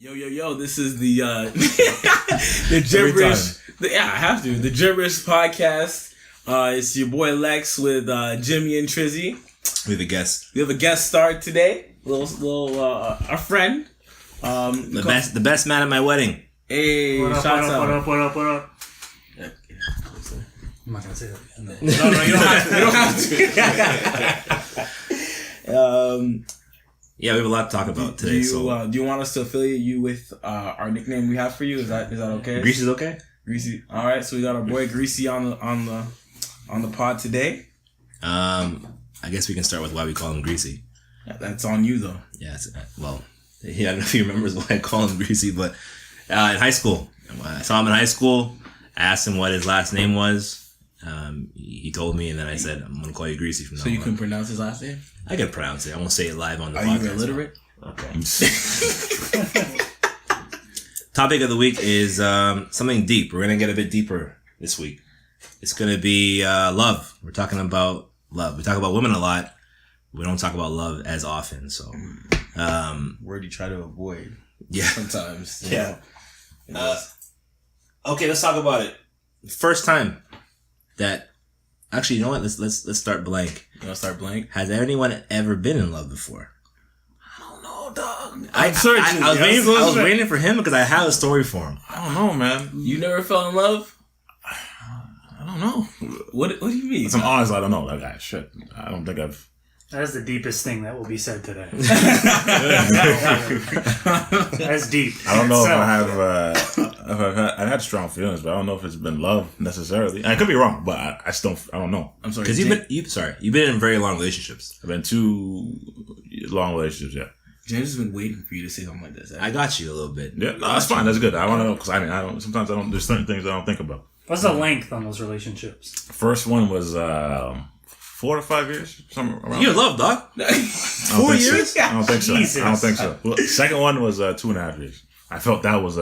Yo, this is the the Gibberish. I have to. The Gibberish podcast. It's your boy Lex with Jimmy and Trizzy. We have a guest. We have a guest star today. Little our friend. The best man at my wedding. Hey, what up? Yeah, I'm not gonna say that. No, you don't have to. Yeah, we have a lot to talk about today. Do you want us to affiliate you with our nickname we have for you? Is that okay? Greasy's okay? Greasy. All right, so we got our boy Greasy on the pod today. I guess we can start with why we call him Greasy. Yeah, that's on you though. Yeah, I don't know if he remembers why I call him Greasy, but in high school, I saw him in high school. I asked him what his last name was. He told me, and then I said, "I'm gonna call you Greasy from now on." So you can pronounce his last name? I can pronounce it. I won't say it live on the podcast. Are you illiterate? Okay. Topic of the week is something deep. We're gonna get a bit deeper this week. It's gonna be love. We're talking about love. We talk about women a lot. We don't talk about love as often. So, word you try to avoid. Yeah. Sometimes. Yeah. Okay, let's talk about it. First time that. Actually, you know what? Let's start blank. You want to start blank? Has anyone ever been in love before? I don't know, dog. I was waiting for him because I have a story for him. I don't know, man. You never fell in love? I don't know. What do you mean? Some honest, I don't know. Like, shit. I don't think I've... That's the deepest thing that will be said today. That's deep. I don't know if I have. I've had strong feelings, but I don't know if it's been love necessarily. I could be wrong, but I don't know. I'm sorry. Because you've been in very long relationships. I've been 2 long relationships. Yeah. James has been waiting for you to say something like this. I got you a little bit. Yeah, no, that's fine. That's good. I want to know because I don't. Sometimes I don't. There's certain things I don't think about. What's the length on those relationships? First one was 4 to 5 years. Somewhere around. You're in love, dog. 4 years? So. I don't think so. Jesus. I don't think so. Well, second one was 2.5 years. I felt that was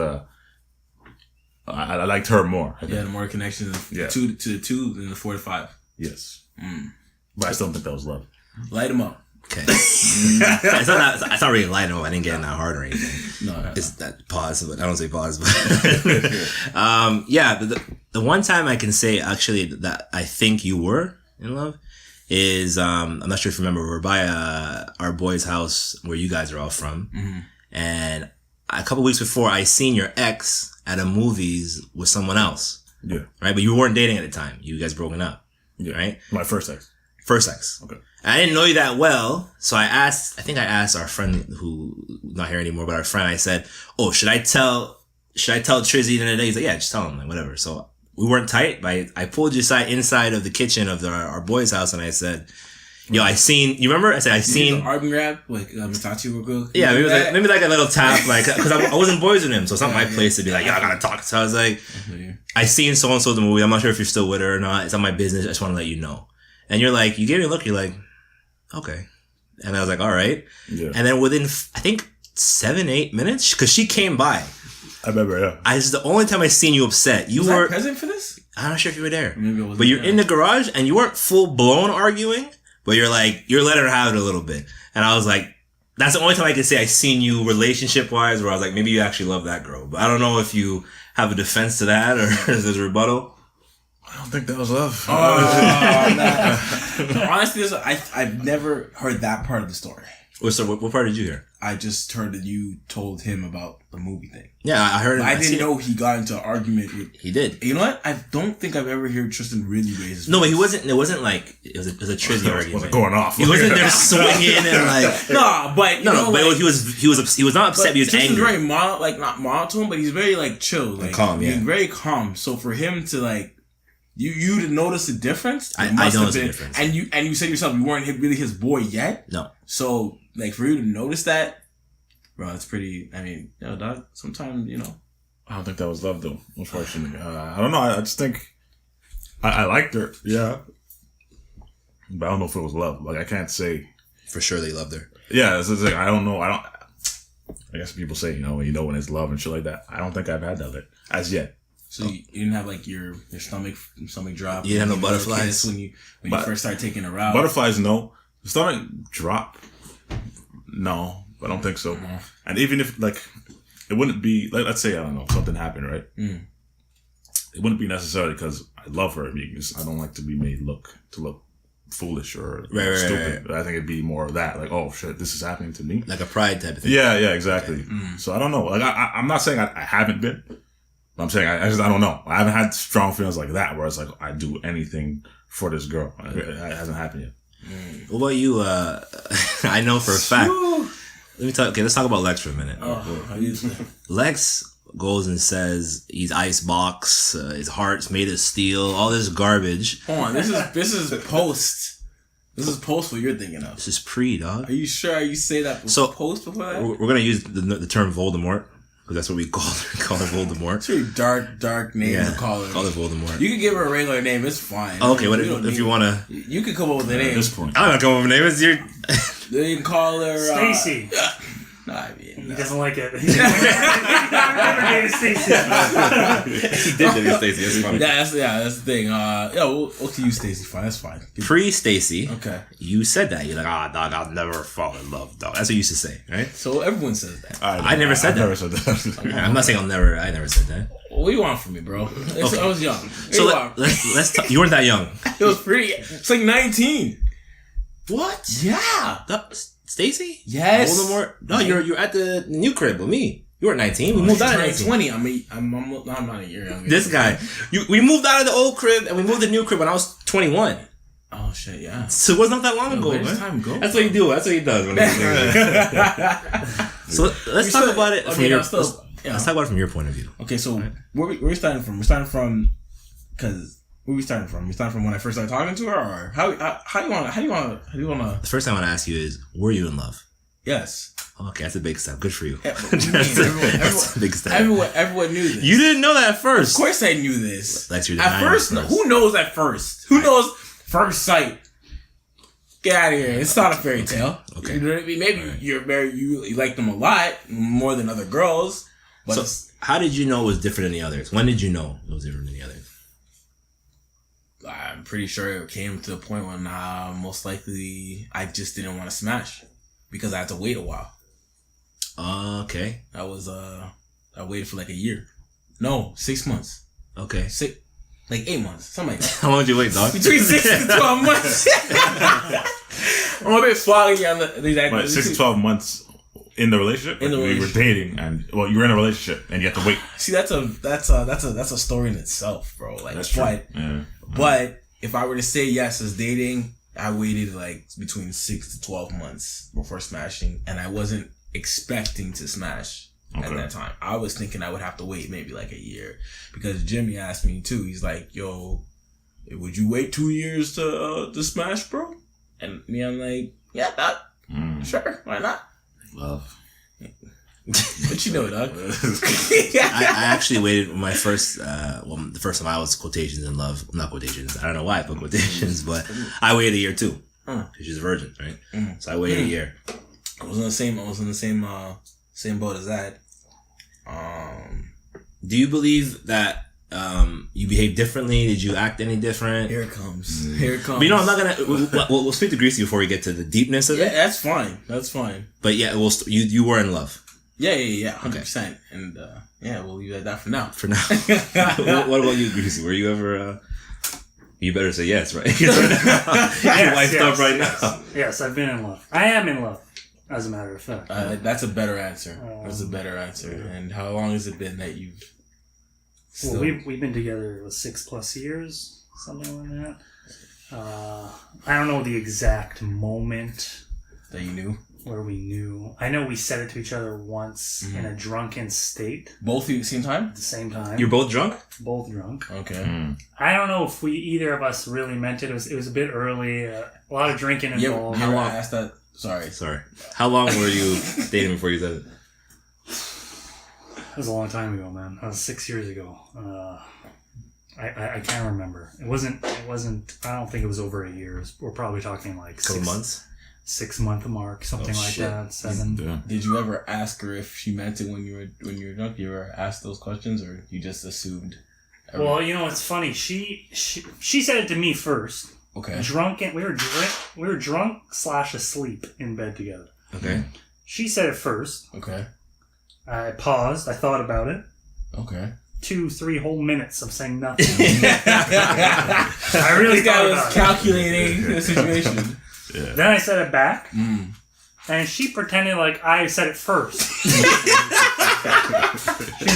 I liked her more. You had more connection to 2 than the 4 to 5. Yes. But I still don't think that was love. Light him up. Okay. It's not really light up. I didn't get in that hard or anything. No. It's that pause, but I don't say pause. But yeah, the one time I can say actually that I think you were in love is I'm not sure if you remember, we were by our boy's house where you guys are all from, and a couple weeks before I seen your ex at a movies with someone else. Yeah. Right, but you weren't dating at the time. You guys broken up. Yeah. Right. My first ex. Okay. I didn't know you that well, so I asked our friend who not here anymore, but our friend. I said, "Oh, should I tell Trizzy the other day?" He's like, "Yeah, just tell him, like whatever." So we weren't tight, but I pulled you inside of the kitchen of our boy's house, and I said, "Yo, I seen." You remember? I said, "I seen." Arm grab like Mitachi would go. Yeah, maybe like a little tap, like because I wasn't boys with him, so it's not my place to be like, "Yeah, I gotta talk." So I was like, "I seen so and so the movie. I'm not sure if you're still with her or not. It's not my business. I just want to let you know." And you're like, you gave me a look. You're like, okay. And I was like, all right. Yeah. And then within, I think 7-8 minutes, because she came by. I remember, yeah. This is the only time I seen you upset. You was were I present for this? I'm not sure if you were there. Maybe I wasn't. But you're in the garage and you weren't full blown arguing, but you're letting her have it a little bit. And I was like, that's the only time I can say I seen you relationship wise where I was like, maybe you actually love that girl. But I don't know if you have a defense to that or is there a rebuttal. I don't think that was love. Honestly, I've never heard that part of the story. So what part did you hear? I just heard that you told him about the movie thing. Yeah, I heard it. I didn't know he got into an argument with... He did. You know what? I don't think I've ever heard Tristan really raise his voice. No, but he wasn't... It wasn't like... It was a Trizzy argument. It wasn't going off. He wasn't there swinging and like... No, but... but he was not upset. He was angry. Tristan's very not monotone, but he's very like chill. Like, calm, yeah. He's very calm. So for him to like... You to notice the difference? I noticed the difference. And you said yourself you weren't really his boy yet? No. So, like, for you to notice that, bro, it's pretty... I mean, dog, sometimes, I don't think that was love, though, unfortunately. I don't know. I just think... I liked her, yeah. But I don't know if it was love. Like, I can't say... For sure they loved her. Yeah, it's like, I don't know. I guess people say, when it's love and shit like that. I don't think I've had that as yet. So you didn't have like your stomach drop. You didn't have no butterflies when you first started taking her out. Butterflies, no. Stomach drop, no. I don't think so. And even if it wouldn't be like, let's say, I don't know, something happened, right? Mm. It wouldn't be necessarily because I love her. I don't like to be made look foolish or stupid. Right. I think it'd be more of that, like, oh shit, this is happening to me, like a pride type of thing. Yeah, exactly. Okay. So I don't know. Like I'm not saying I haven't been. But I'm saying I don't know. I haven't had strong feelings like that where it's like I do anything for this girl. It hasn't happened yet. What about you? I know for a fact. Let's talk about Lex for a minute. Lex goes and says he's icebox, his heart's made of steel, all this garbage. Hold on, this is post. This is post what you're thinking of. This is pre, dog. Are you sure you say that post before that? We're gonna use the term Voldemort because that's what we call her Voldemort. It's a really dark name to call her. Call her Voldemort. You can give her a regular name. It's fine. Okay, if you wanna, you can come up with a name. At this point, I'm not coming up with a name. It's your. Then you can call her Stacy. He doesn't like it. He never named Stacy. He did name Stacy. That's funny. That's the thing. We'll use Stacy. Fine, that's fine. Pre Stacy. Okay. You said that. You're like, dog, I'll never fall in love, dog. That's what you used to say, right? So everyone says that. I never said that. I'm not saying I never said that. What do you want from me, bro? Okay. I was young. So let's talk. You weren't that young. It was pretty. It's like 19. What? Yeah. Stacy? Yes. Voldemort? No, you're at the new crib with me. You were 19. We moved out at 19. 20. I'm not a year younger. This guy. We moved out of the old crib and we moved to the new crib when I was 21. Oh shit, yeah. So it was not that long ago, where man. does time go? That's what he do. That's what he does. So let's talk about it from your. Let's talk about it from your point of view. Okay, so where we starting from? We're starting from because. Where we starting from? We starting from when I first started talking to her, or how do you want to? The first thing I want to ask you is, were you in love? Yes. Okay, that's a big step. Good for you. That's a big step. Everyone knew this. You didn't know that at first. Of course, I knew this. Like at first, who knows at first? Who knows first sight? Get out of here! It's not a fairy tale. Okay. You know what I mean? Maybe you like them a lot more than other girls. But so how did you know it was different than the others? When did you know it was different than the others? I'm pretty sure it came to a point when most likely I just didn't want to smash because I had to wait a while. Okay. I waited for like a year. No, 6 months. Okay. 8 months. Something like that. How long did you wait, dog? Between 6 to 12 months. I'm a bit foggy on the exact. 6 to 12 months in the relationship? We were dating you were in a relationship and you have to wait. See, that's a story in itself, bro. Like, that's true. But if I were to say yes as dating, I waited between 6 to 12 months before smashing, and I wasn't expecting to smash at that time. I was thinking I would have to wait maybe a year because Jimmy asked me too. He's like, "Yo, would you wait 2 years to smash, bro?" And me, I'm like, "Yeah, sure, why not?" Love. But you know, dog. I actually waited my first, the first time I was quotations in love. Not quotations. I don't know why I put quotations, but I waited a year too. Because she's a virgin, right? So I waited a year. I was in the same boat as that. Do you believe that you behave differently? Did you act any different? Here it comes. Here it comes. But I'm not gonna. We'll speak to Greasy before we get to the deepness of it. Yeah, that's fine. That's fine. But yeah, you were in love. Yeah, 100%. And we'll leave it at that for now. For now. What about you, Greasy? Were you ever? You better say yes, right? You're wifed up right now. Yes, I've been in love. I am in love, as a matter of fact. That's a better answer. That's a better answer. And how long has it been that you've? Well, we've been together 6+ years, something like that. I don't know the exact moment that you knew. Where we knew. I know we said it to each other once in a drunken state. Both at the same time? At the same time. You're both drunk? Both drunk. Okay. I don't know if either of us really meant it. It was a bit early. A lot of drinking involved. How long? Asked that. Sorry. How long were you dating before you said it? It was a long time ago, man. That was 6 years ago. I can't remember. It wasn't. I don't think it was over a year. We're probably talking like couple months. 6 month mark, something like that. 7. Yeah. Did you ever ask her if she meant it when you were drunk? You ever asked those questions, or you just assumed? Well, it's funny. She said it to me first. Okay. We were drunk / asleep in bed together. Okay. She said it first. Okay. I paused. I thought about it. Okay. 2-3 whole minutes of saying nothing. I really thought about it. Calculating the situation. Yeah. Then I said it back, and she pretended like I said it first. She's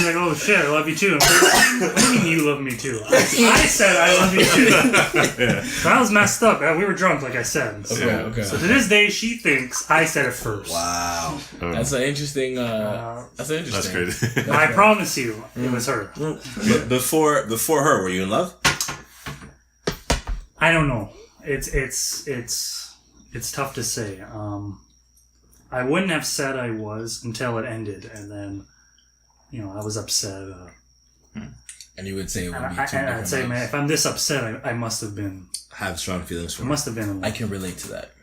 like, "Oh shit, I love you too." Like, what do you mean you love me too? I said I love you too. So I was messed up. We were drunk, like I said. So, okay. So to this day, she thinks I said it first. Wow. That's an interesting. That's interesting. That's crazy. I promise you, it was her. But before her, were you in love? I don't know. It's tough to say. I wouldn't have said I was until it ended, and then, I was upset. And you would say it would be two different I'd say, man, if I'm this upset, I must have been. Have strong feelings for. I must have been. In love. I can relate to that.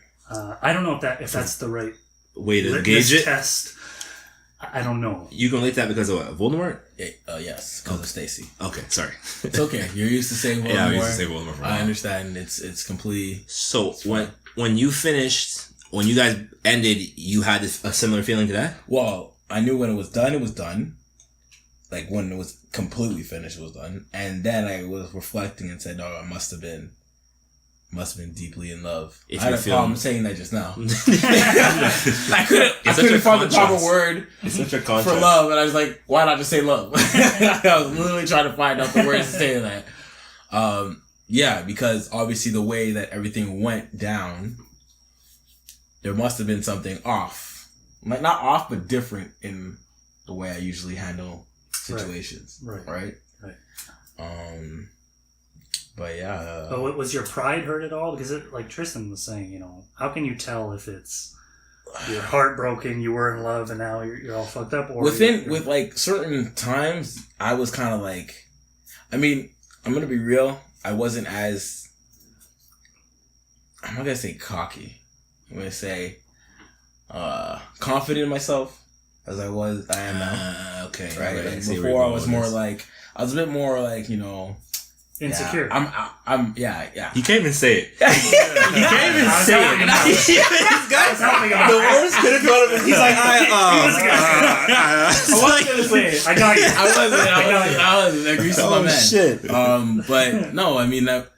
I don't know if that's the right way to gauge it. Test. I don't know. You can relate that because of what? Voldemort? Yes, because of Stacy. Okay, sorry. It's okay. You're used to saying Voldemort. Yeah, I'm used to saying Voldemort. I understand. It's completely. So when you finished, when you guys ended, you had a similar feeling to that? Well, I knew when it was done, it was done. Like when it was completely finished, it was done. And then I was reflecting and said, "Oh, I must have been deeply in love." I had a problem saying that just now. I couldn't find the proper word for love, and I was like, "Why not just say love?" I was literally trying to find out the words to say that. Yeah, because obviously the way that everything went down, there must have been something off. Like not off, but different in the way I usually handle situations. Right. But yeah. But was your pride hurt at all? Because like Tristan was saying, how can you tell if it's you're heartbroken, you were in love, and now you're all fucked up? Or with like certain times, I was kind of like, I mean, I'm gonna be real. I wasn't as, I'm not gonna say cocky. I'm gonna say confident in myself as I am now. Okay, right. Like before, I was more like, I was a bit more like, insecure. Yeah, I'm. Yeah. He can't even say it. He can't even say it. This guy's the worst could have gone of him. He's like, I wasn't gonna say it. I got you. I wasn't. Greasy my man. Shit. But no, I mean that.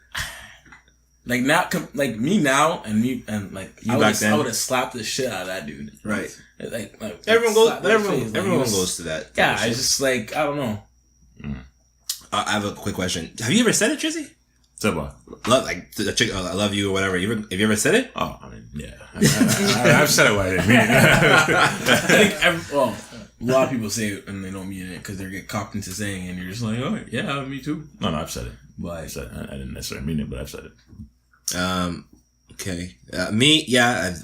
Like now, like me now, and like I would have slapped the shit out of that dude. Right. Like everyone goes to that. Yeah, I just like I don't know. I have a quick question. Have you ever said it, Trizzy? Said what? Love, like the chick, I love you or whatever. Have you ever said it? Oh, I mean, yeah. I've said it, but I didn't mean it. I think a lot of people say it and they don't mean it because they get copped into saying it, and you're just like, oh yeah, me too. No, I've said it. But I didn't necessarily mean it, but I've said it. Okay. Me, yeah,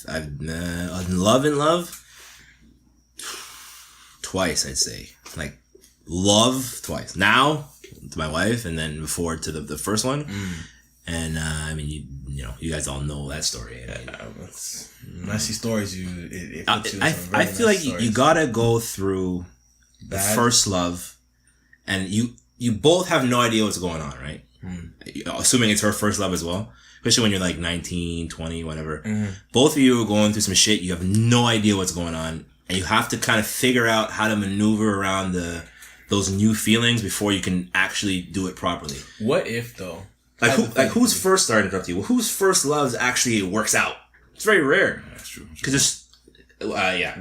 I've in love twice, I'd say. Like love twice. Now to my wife, and then before to the first one. And I mean, you guys all know that story. I mean, messy stories. It puts you in some I feel like you gotta go through the first love, and you both have no idea what's going on, right? Assuming it's her first love as well. Especially when you're like 19, 20, whatever. Both of you are going through some shit. You have no idea what's going on. And you have to kind of figure out how to maneuver around those new feelings before you can actually do it properly. What if, though? Who's first, sorry to interrupt you, whose first loves actually works out? It's very rare. That's true. Because it's,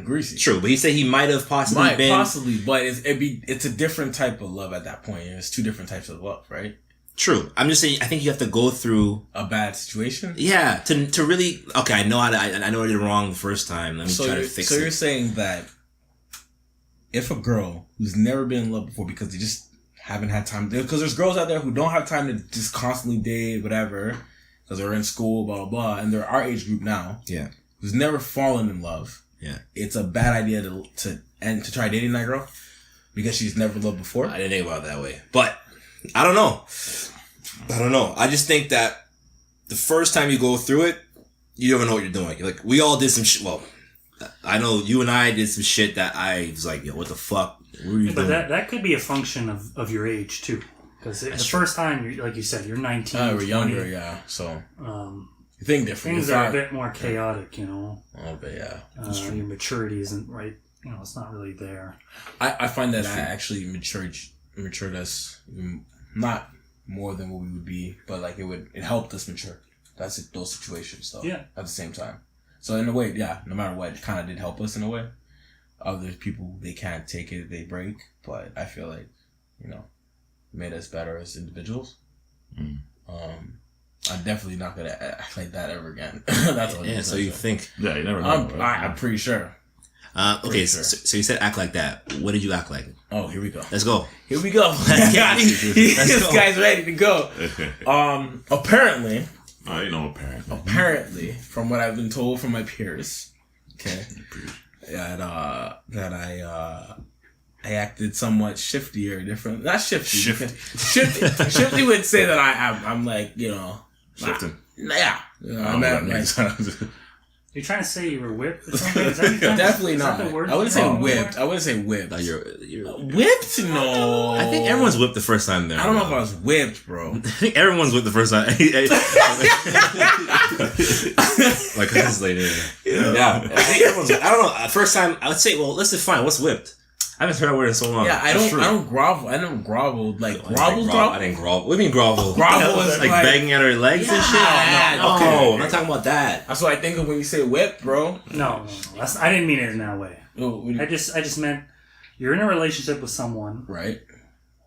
Greasy. True, but he said he might have possibly been. Possibly, but it's a different type of love at that point. It's two different types of love, right? True. I'm just saying, I think you have to go through a bad situation. Yeah, to really, okay, I know I know I did it wrong the first time. Let me try to fix it. So you're saying that if a girl who's never been in love before because they just haven't had time, because there's girls out there who don't have time to just constantly date, whatever, because they're in school, blah, blah, blah, and they're our age group now. Yeah. Who's never fallen in love. Yeah. It's a bad idea to try dating that girl because she's never loved before. I didn't think about it that way. But I don't know. I just think that the first time you go through it, you don't even know what you're doing. Like, we all did some shit. Well, I know you and I did some shit that I was like, yo, what the fuck? What are you doing? But that could be a function of your age, too. Because the first time, like you said, you're 19, we're 20. Younger, yeah. So, you think different. Things are a bit more chaotic, Oh, but yeah. Your maturity isn't right it's not really there. I find that I actually matured us not more than what we would be, but like it helped us mature. That's those situations though. Yeah. At the same time. So in a way, yeah, no matter what, it kind of did help us in a way. Other people, they can't take it, they break. But I feel like, made us better as individuals. Mm. I'm definitely not gonna act like that ever again. That's all. Yeah. So you think? Yeah, you never know. I'm pretty sure. Okay, sure. So you said act like that. What did you act like? Oh, here we go. Let's go. Here we go. This guy's ready to go. Apparently. Apparently, from what I've been told from my peers, okay, that I acted somewhat shifty or different. Not shifty. Shifty would say that I'm like, shifting. Yeah. I meant You're trying to say you were whipped or something? Is that definitely not. I wouldn't say whipped. I wouldn't say whipped. No, you're whipped? No. I think everyone's whipped the first time there. I don't know if I was whipped, bro. I think everyone's whipped the first time. My cousin's lady. Yeah. I think everyone's. I don't know. First time, I would say, well, let's define what's whipped. I haven't heard that word in so long. Yeah, I don't grovel. I never groveled. Like, grovel? I didn't grovel. What do you mean grovel? Grovel is like begging at her legs and shit? No, okay. I'm not talking about that. That's what I think of when you say whip, bro. No. I didn't mean it in that way. I just meant you're in a relationship with someone. Right.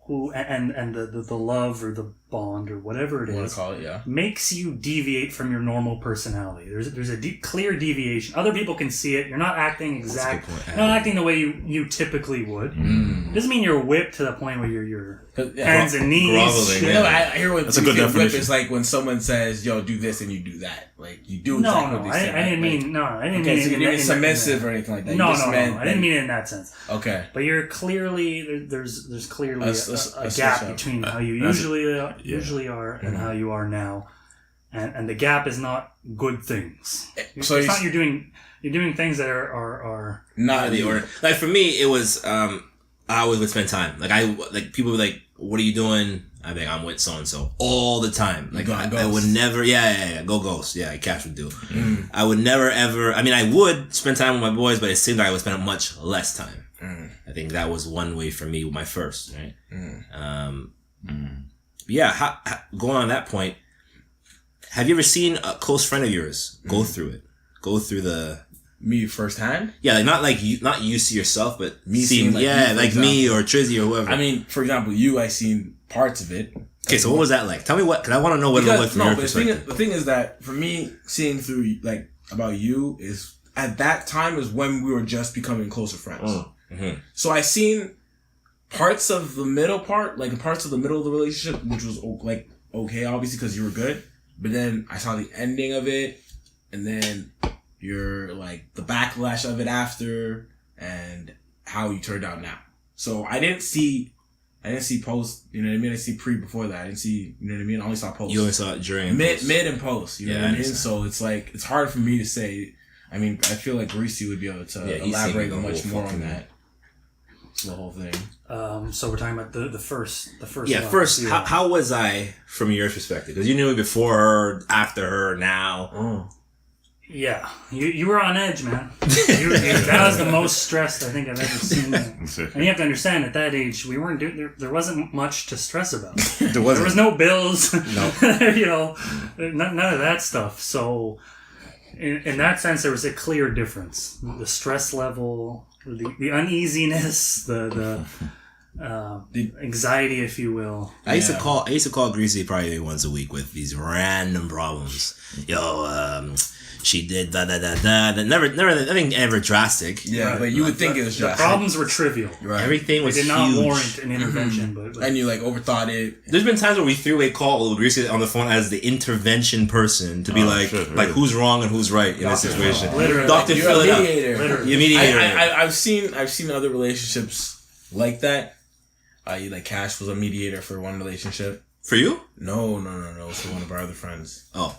Who, and the love or the bond or whatever it is, call it, yeah, makes you deviate from your normal personality. There's a clear deviation. Other people can see it. You're not acting you're not acting the way you typically would. It doesn't mean you're whipped to the point where you're hands and knees. Groveling, yeah. I hear when that's a good definition. Whip is like when someone says, "Yo, do this," and you do that. Like you do exactly what they say. I didn't mean so you're being submissive or anything like that. No, I didn't mean it in that sense. Okay, but you're clearly there's clearly a gap between how you usually are and how you are now, and the gap is not good things. So it's not you're doing things that are not in the order. Like for me, it was I always would spend time. Like people were like, "What are you doing?" I think I'm with so and so all the time. Like I would never, go ghost. Yeah, Cash would do. I would never ever. I mean, I would spend time with my boys, but it seemed like I would spend much less time. I think that was one way for me with my first, right? Yeah, going on that point, have you ever seen a close friend of yours go through it? Go through the... Me firsthand? Yeah, like not you see yourself, but me seeing like me or Trizzy or whoever. I mean, for example, I seen parts of it. Okay, so what was that like? Tell me what, because I want to know what it looked like from your perspective. The thing is that for me, seeing through like about you is at that time is when we were just becoming closer friends. Mm-hmm. So I seen parts of the middle part, like parts of the middle of the relationship, which was like okay, obviously because you were good. But then I saw the ending of it, and then you're like the backlash of it after, and how you turned out now. So I didn't see post, you know what I mean? I see pre before that. I didn't see, you know what I mean? I only saw post. You only saw it during mid and post, you know what I mean? So it's like, it's hard for me to say. I mean, I feel like Greasy would be able to elaborate much more on that. The whole thing. So we're talking about the first. Yeah, first. How was I from your perspective? Because you knew me before her, after her, now. Yeah, you were on edge, man. That was the most stressed I think I've ever seen. And you have to understand, at that age, we weren't doing. There wasn't much to stress about. There was no bills. No. None of that stuff. So, in that sense, there was a clear difference. The stress level, the uneasiness, the anxiety, if you will. I used to call Greasy probably once a week with these random problems. Yo, she did da. Never, nothing ever drastic. Yeah, right. But you would think it was drastic. The problems were trivial. Right. Everything was huge. It did not warrant an intervention, but and you like overthought it. There's been times where we three-way call Greasy on the phone as the intervention person to be like who's wrong and who's right in this situation. Literally, Dr. You're a mediator. Literally. You're mediator. I've seen other relationships like that. Like Cash was a mediator for one relationship. For you? No. It was for one of our other friends. Oh.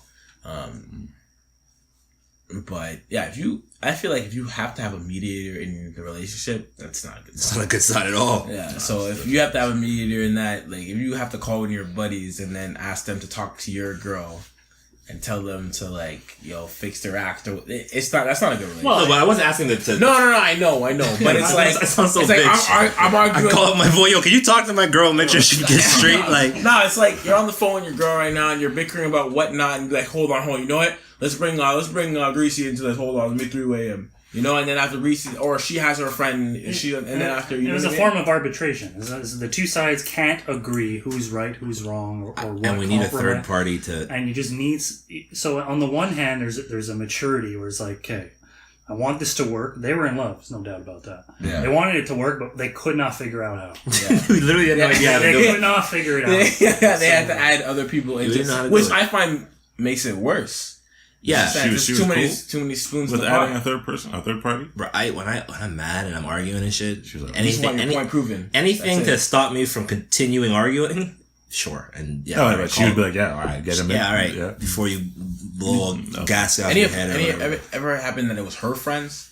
But yeah, I feel like if you have to have a mediator in the relationship, that's not a good sign. It's not a good sign at all. Yeah. So if you have to have a mediator in that, like if you have to call one of your buddies and then ask them to talk to your girl, and tell them to like, fix their act. Or that's not a good relationship. Well, but I wasn't asking them to. No, I know, but it's like I sound so it's bitch. like I'm arguing. I call up my boy, can you talk to my girl, make sure she gets straight? Like, no, it's like you're on the phone with your girl right now, and you're bickering about whatnot, and be like, hold on, you know what? Let's bring Greasy into this. Hold on, let me 3 a.m. And then after Greasy, or she has her friend, and then after it was a form of arbitration. The two sides can't agree who's right, who's wrong, or what. And we need a third party to. And you just need. So on the one hand, there's a maturity where it's like, okay, I want this to work. They were in love, there's no doubt about that. Yeah. They wanted it to work, but they could not figure out how. Yeah. We literally had no idea how to do it. They could not figure it out. They had to add other people into it, which I find makes it worse. Yeah, she was too many spoons with adding a third party. Bro, when I'm mad and I'm arguing and shit, she was like, point proven. Anything to stop me from continuing arguing, sure. And she would be like, yeah, all right, get him in. Yeah, all right. Yeah. Before you blow gas out your head. Ever happened that it was her friends?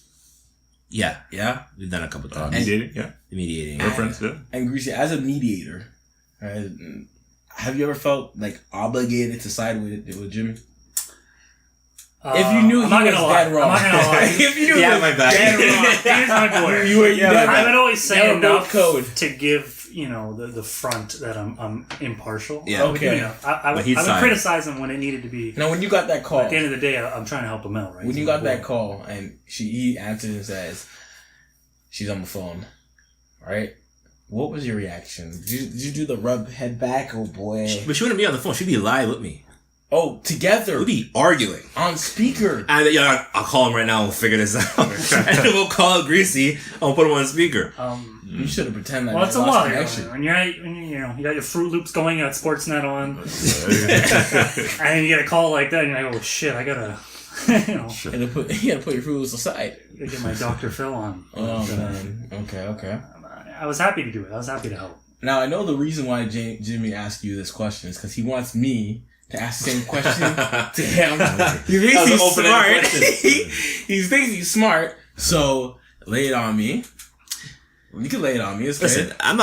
Yeah, we've done a couple times. Mediating. Her friends, yeah. And Greasy, as a mediator, right, have you ever felt like obligated to side with Jimmy? If you knew he was dead wrong. I'm not gonna lie. If you knew he was dead wrong. Here's my boy. I would always say enough to give, the front that I'm impartial. Yeah. Okay. I would criticize him when it needed to be. Now, when you got that call. At the end of the day, I'm trying to help him out, right? When you got that call and he answered and says, she's on the phone, right? What was your reaction? Did you do the rub head back? Oh, boy. But she wouldn't be on the phone. She'd be live with me. Oh, together. We'd be arguing. On speaker. And I'll call him right now and we'll figure this out. And then we'll call Greasy and we'll put him on speaker. You should have pretended that. Well, it's a lot. When you got your Fruit Loops going, you got Sportsnet on. And you get a call like that and you're like, oh shit, I gotta, you gotta put your Fruit Loops aside. I gotta get my Dr. Phil on. Oh, man. Okay. I was happy to do it. I was happy to help. Now, I know the reason why Jimmy asked you this question is because he wants me to ask the same question to him. He thinks he's smart. He thinks he's smart. So, lay it on me. You can lay it on me. It's Listen, I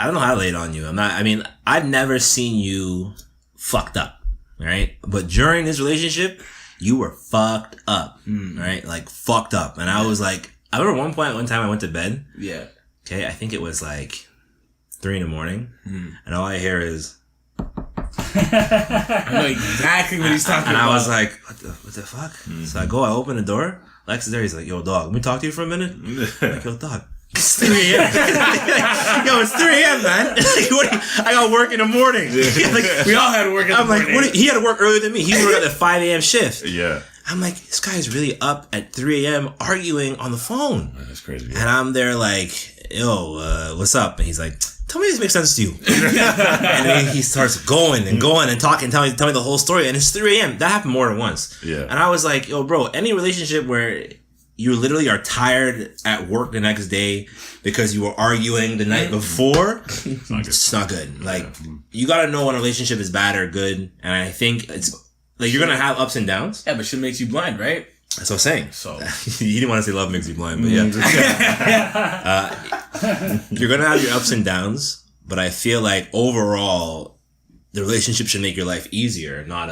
don't know how to lay it on you. I've never seen you fucked up, right? But during this relationship, you were fucked up, right? Like, fucked up. And I was like, I remember one time I went to bed. Yeah. Okay, I think it was like 3 a.m. And all I hear is... I know exactly what he's talking about. And I was like, what the fuck? So I open the door. Lex is there. He's like, yo, dog, let me talk to you for a minute. I'm like, yo, dog, it's 3 a.m. Yo, it's 3 a.m., man. I got work in the morning. Like, we all had to work in the morning. I'm like, he had to work earlier than me. He worked at the 5 a.m. shift. Yeah. I'm like, this guy's really up at 3 a.m. arguing on the phone. That's crazy. And I'm there like, yo, what's up? And he's like, tell me this makes sense to you. And then he starts going and talking, tell me the whole story. And it's 3 a.m. That happened more than once. Yeah. And I was like, yo, bro, any relationship where you literally are tired at work the next day because you were arguing the night before, it's not good. Like, you gotta know when a relationship is bad or good. And I think it's like, you're gonna have ups and downs. Yeah, but shit makes you blind, right? That's what I'm saying. So you didn't want to say love makes you blind, but yeah. You're gonna have your ups and downs, but I feel like overall, the relationship should make your life easier, not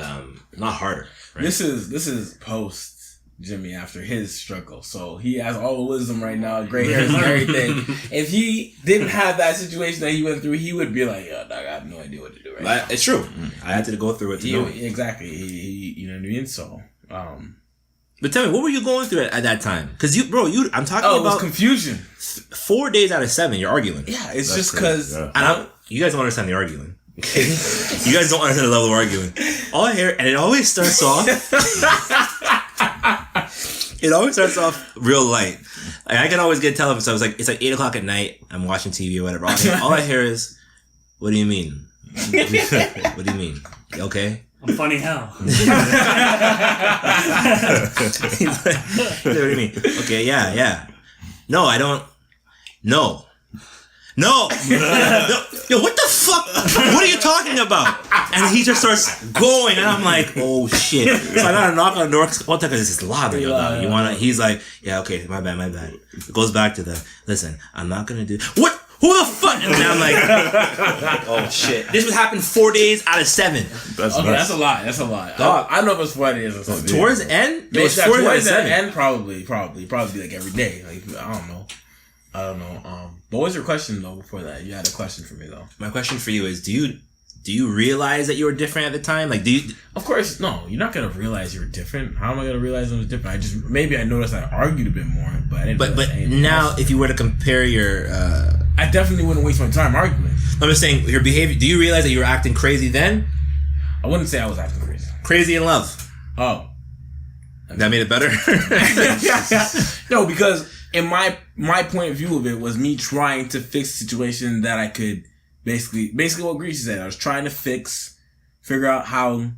harder. Right? This is post Jimmy after his struggle, so he has all the wisdom right now, gray hairs and everything. If he didn't have that situation that he went through, he would be like, "Yo, dog, I have no idea what to do right now." It's true. I had to go through it to know. Exactly. He, you know what I mean? So, but tell me, what were you going through at that time? Because I'm talking about it was confusion. 4 days out of 7, you're arguing. Yeah, it's just because you guys don't understand the arguing. Okay, you guys don't understand the level of arguing. All I hear, and it always starts off. It always starts off real light. Like, I can always get television. So it's like 8 o'clock at night. I'm watching TV or whatever. All I hear is, "What do you mean? What do you mean? You okay?" I'm funny how. What do you mean? Okay, yeah. No, I don't. No. Yo, what the fuck? What are you talking about? And he just starts going, and I'm like, oh shit. So I gotta knock on the door. One time, because it's loud. He's like, yeah, okay, my bad. It goes back to listen, I'm not gonna do. What who the fuck? And then I'm like, oh shit. This would happen 4 days out of 7. That's a lot. That's a lot. I don't know if it's 4 days or something. Towards the end? It was 4 days out of 7. End, probably like every day. Like, I don't know. But what was your question though before that? You had a question for me though. My question for you is, do you realize that you were different at the time? Like, Of course, no. You're not gonna realize you're different. How am I gonna realiys I was different? Maybe I noticed I argued a bit more, but I didn't. But now, if you were to compare your, I definitely wouldn't waste my time arguing. I'm just saying your behavior. Do you realize that you were acting crazy then? I wouldn't say I was acting crazy. Crazy in love. Oh, that made it better. No, because in my point of view of it was me trying to fix a situation that I could basically what Greasy said. I was trying to figure out how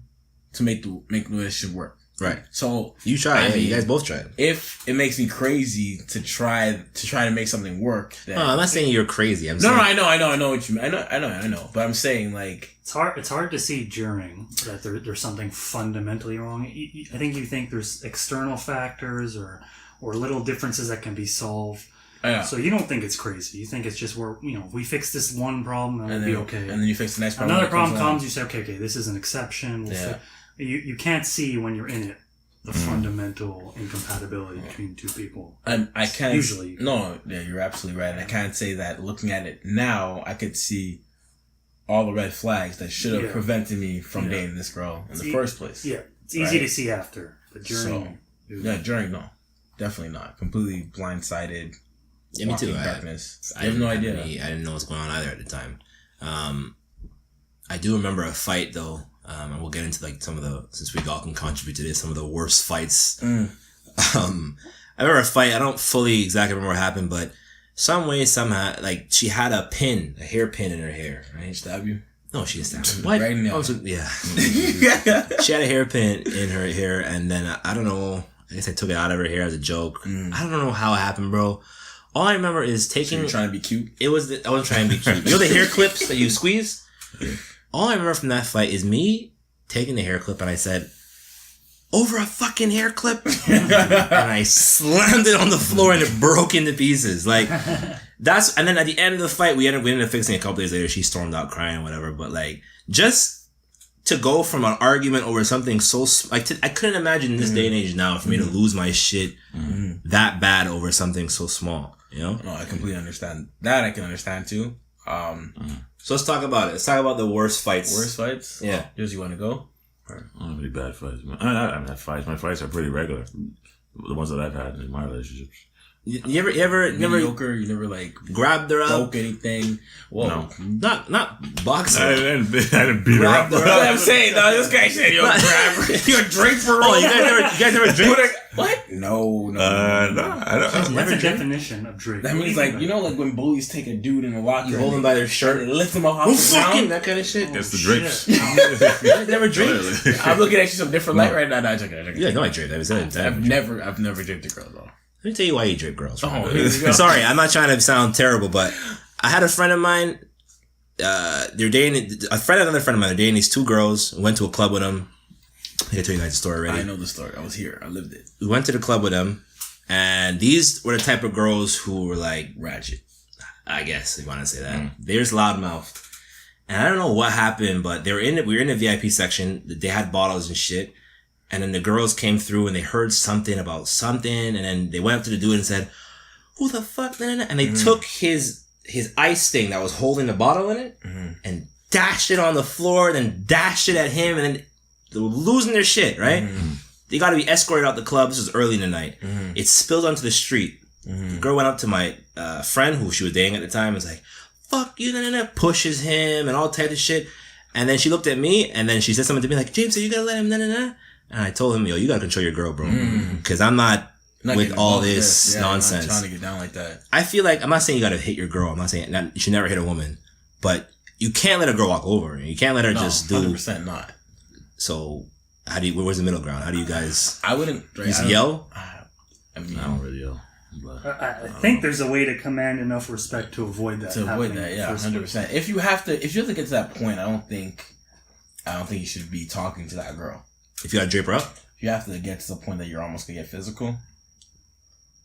to make the relationship work. Right. So you tried. You guys both tried. If it makes me crazy to try to make something work, then I'm not saying you're crazy. No, I know what you mean. I know. But I'm saying like it's hard to see during that there's something fundamentally wrong. I think you think there's external factors or little differences that can be solved. Yeah. So you don't think it's crazy. You think it's just where, we fix this one problem and it'll be okay. And then you fix the next problem. Another problem comes, you say, okay, this is an exception. You can't see when you're in it the fundamental incompatibility between two people. And I can't usually. No, yeah, you're absolutely right. And I can't say that looking at it now, I could see all the red flags that should have prevented me from dating this girl in the first place. Yeah, it's easy to see after, but during. During no, definitely not. Completely blindsided. Yeah, me too. Darkness. I have no idea. I didn't know what's going on either at the time. I do remember a fight though. And we'll get into like since we all can contribute to this, some of the worst fights. I remember a fight. I don't fully exactly remember what happened, but somehow, like she had a hairpin in her hair, right? Stab you? No, she didn't stab me. What? Right now. Yeah. She had a hairpin in her hair, and then I don't know. I guess I took it out of her hair as a joke. I don't know how it happened, bro. All I remember is taking. So you're trying to be cute? I wasn't trying to be cute. You know the hair clips that you squeeze? All I remember from that fight is me taking the hair clip and I said, over a fucking hair clip? And I slammed it on the floor and it broke into pieces. Like, and then at the end of the fight, we ended up fixing it a couple days later. She stormed out crying or whatever. But like, just to go from an argument over something so, I couldn't imagine in this day and age now for me to lose my shit that bad over something so small, you know? No, I completely understand. That I can understand too. So let's talk about it. Let's talk about the worst fights. Worst fights? Yeah. Just you want to go? I don't have any bad fights. I mean, fights. My fights are pretty regular. The ones that I've had in my relationships. You ever mediocre? You never like grabbed her up? Broke anything? Whoa. No. Not boxing. I didn't beat her up. That's what I'm saying. No, this guy said, yo, grab her. You're a drink for her. Oh, you guys never drink? What? No. No, I don't. What's the definition of drink? That means like, like when bullies take a dude in a locker, you hold him by their shirt and lift him up off the ground. That kind of shit. It's the drapes. Never drink. I'm looking at you some different light right now. No, yeah, no, I drink. I've never draked a girl though. Let me tell you why you drape girls. Oh, sorry, I'm not trying to sound terrible, but I had a friend of mine. They're dating another friend of mine. They're dating these two girls. Went to a club with them. I think I told you guys the story already. I know the story. I was here. I lived it. We went to the club with them, and these were the type of girls who were like ratchet. I guess you want to say that. There's loudmouth, and I don't know what happened, but we were in the VIP section. They had bottles and shit. And then the girls came through and they heard something about something. And then they went up to the dude and said, who the fuck? And they took his ice thing that was holding the bottle in it and dashed it on the floor, then dashed it at him. And then they were losing their shit, right? They got to be escorted out the club. This was early in the night. It spilled onto the street. The girl went up to my friend who she was dating at the time and was like, fuck you, pushes him and all type of shit. And then she looked at me and then she said something to me like, James, so you gotta let him, And I told him, yo, you gotta control your girl, bro. Because I'm not with all this nonsense. I'm not trying to get down like that. I feel like, I'm not saying you gotta hit your girl. I'm not saying you should never hit a woman. But you can't let a girl walk over. You can't let her just do. 100% not. So, where's the middle ground? How do you guys. I wouldn't. You just yell? I don't really yell. I think there's a way to command enough respect to avoid that. Yeah, 100%. If you have to get to that point, I don't think you should be talking to that girl. If you gotta drape her up? If you have to get to the point that you're almost gonna get physical,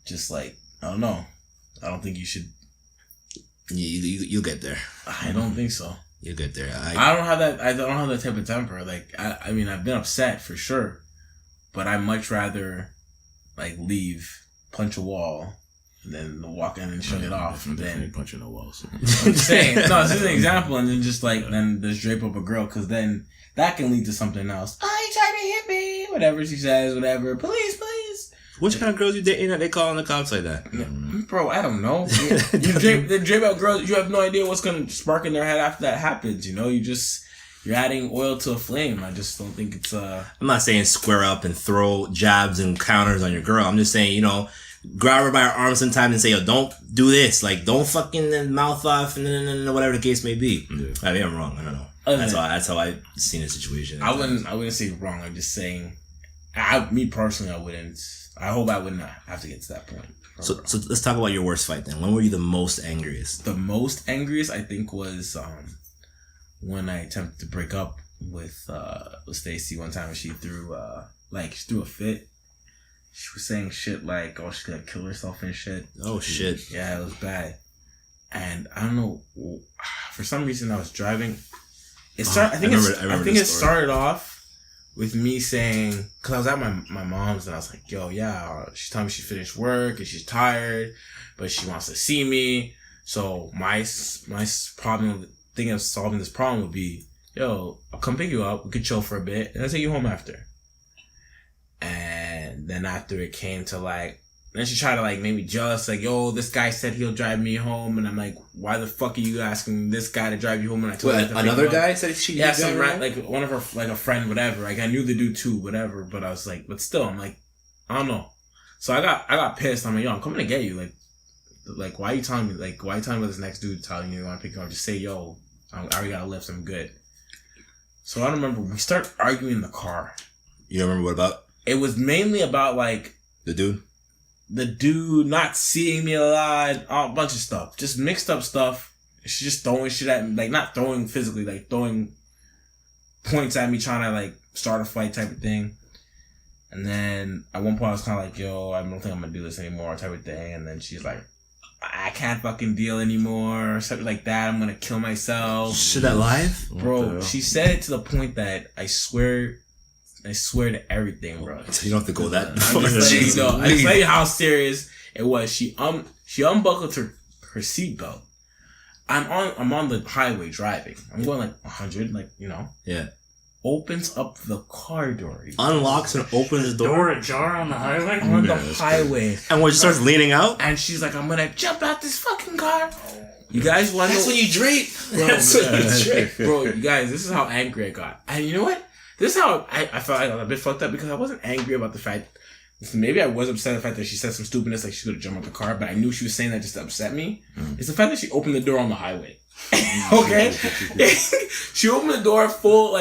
just like, I don't know. I don't think you should You'll get there. I don't think so. You'll get there. I don't have that. I don't have that type of temper. Like I mean, I've been upset for sure, but I much rather like leave, punch a wall, and then walk in and shut it off. Definitely punching the walls. I'm just saying. No, this is an example, and then just like then just drape up a girl, because then that can lead to something else. Oh, you tried to hit me. Whatever she says, whatever. Police. Which kind of girls you dating that they calling the cops like that? Bro, I don't know. You drape out girls, you have no idea what's going to spark in their head after that happens, you know? You're adding oil to a flame. I just don't think it's I'm not saying square up and throw jabs and counters on your girl. I'm just saying, grab her by her arm sometimes and say, yo, don't do this. Like, don't fucking mouth off and whatever the case may be. Yeah. I mean, I'm wrong. I don't know. That's how I've seen the situation. I wouldn't say wrong. I'm just saying, me personally, I wouldn't. I hope I would not have to get to that point. So let's talk about your worst fight then. When were you the most angriest? The most angriest, I think, was when I attempted to break up with Stacy one time, and she threw a fit. She was saying shit like, "Oh, she's gonna kill herself and shit." Oh shit! Yeah, it was bad. And I don't know, for some reason I was driving. I think it started off with me saying, because I was at my mom's and I was like, yo, yeah, she told me she finished work and she's tired, but she wants to see me. So my problem, thinking of solving this problem would be, yo, I'll come pick you up, we could chill for a bit, and I'll take you home after. And then after it came to like, then she tried to like make me jealous, like, yo, this guy said he'll drive me home, and I'm like, why the fuck are you asking this guy to drive you home? And I told her another guy said like one of her, like a friend, whatever. Like I knew the dude too, whatever. But I was like, but still, I'm like, I don't know. So I got pissed. I'm like, yo, I'm coming to get you. Like why are you telling me? Like why are you telling me this next dude telling you want to pick you up? Just say, yo, I already got a lift. I'm good. So I don't remember. We start arguing in the car. You remember what about? It was mainly about like the dude not seeing me a lot, a bunch of stuff, just mixed up stuff. She's just throwing shit at me, like not throwing physically, like throwing points at me, trying to like start a fight type of thing. And then at one point I was kind of like, yo, I don't think I'm gonna do this anymore type of thing. And then she's like, I can't fucking deal anymore, or something like that. I'm gonna kill myself. Shit, that live? Bro, she said it to the point that I swear to everything, bro. So you don't have to go that far. I tell you how serious it was. She unbuckled her seatbelt. I'm on the highway driving. I'm going like 100, like, Yeah. Opens up the car door. Unlocks and opens the door ajar on the highway? On the highway. And when she starts leaning out? And she's like, I'm gonna jump out this fucking car. You guys want to know? That's when you drape. That's when you drape. Bro, you guys, this is how angry I got. And you know what? This is how I felt I got a bit fucked up, because I wasn't angry about the fact. Maybe I was upset at the fact that she said some stupidness, like she could have jumped out the car, but I knew she was saying that just to upset me. It's the fact that she opened the door on the highway. Okay? She opened the door full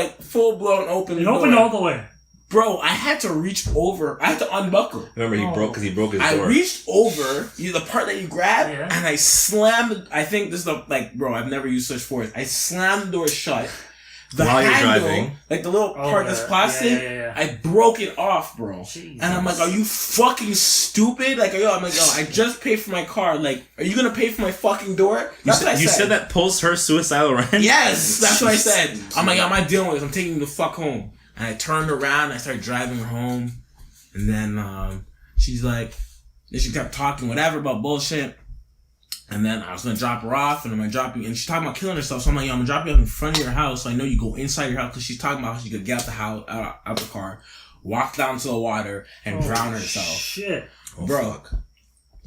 blown open. It opened all the way. Bro, I had to reach over. I had to unbuckle. Remember, he broke his door. I reached over, the part that you grab, and I slammed. I think this is bro, I've never used such force. I slammed the door shut. The While handle, you're driving, like the little part that's plastic, I broke it off, bro. Jesus. And I'm like, are you fucking stupid? Like, I just paid for my car. Like, are you gonna pay for my fucking door? That's what I said. You said that post her suicidal rant? Yes, that's what I said. I'm like, I'm not dealing with this. I'm taking you the fuck home. And I turned around and I started driving her home. And then, she's like, she kept talking whatever about bullshit. And then I was gonna drop her off, and I'm gonna drop you. And she's talking about killing herself, so I'm like, yo, I'm gonna drop you up in front of your house, so I know you go inside your house, because she's talking about how she could get out the house, out the car, walk down to the water, and drown herself. Shit, bro.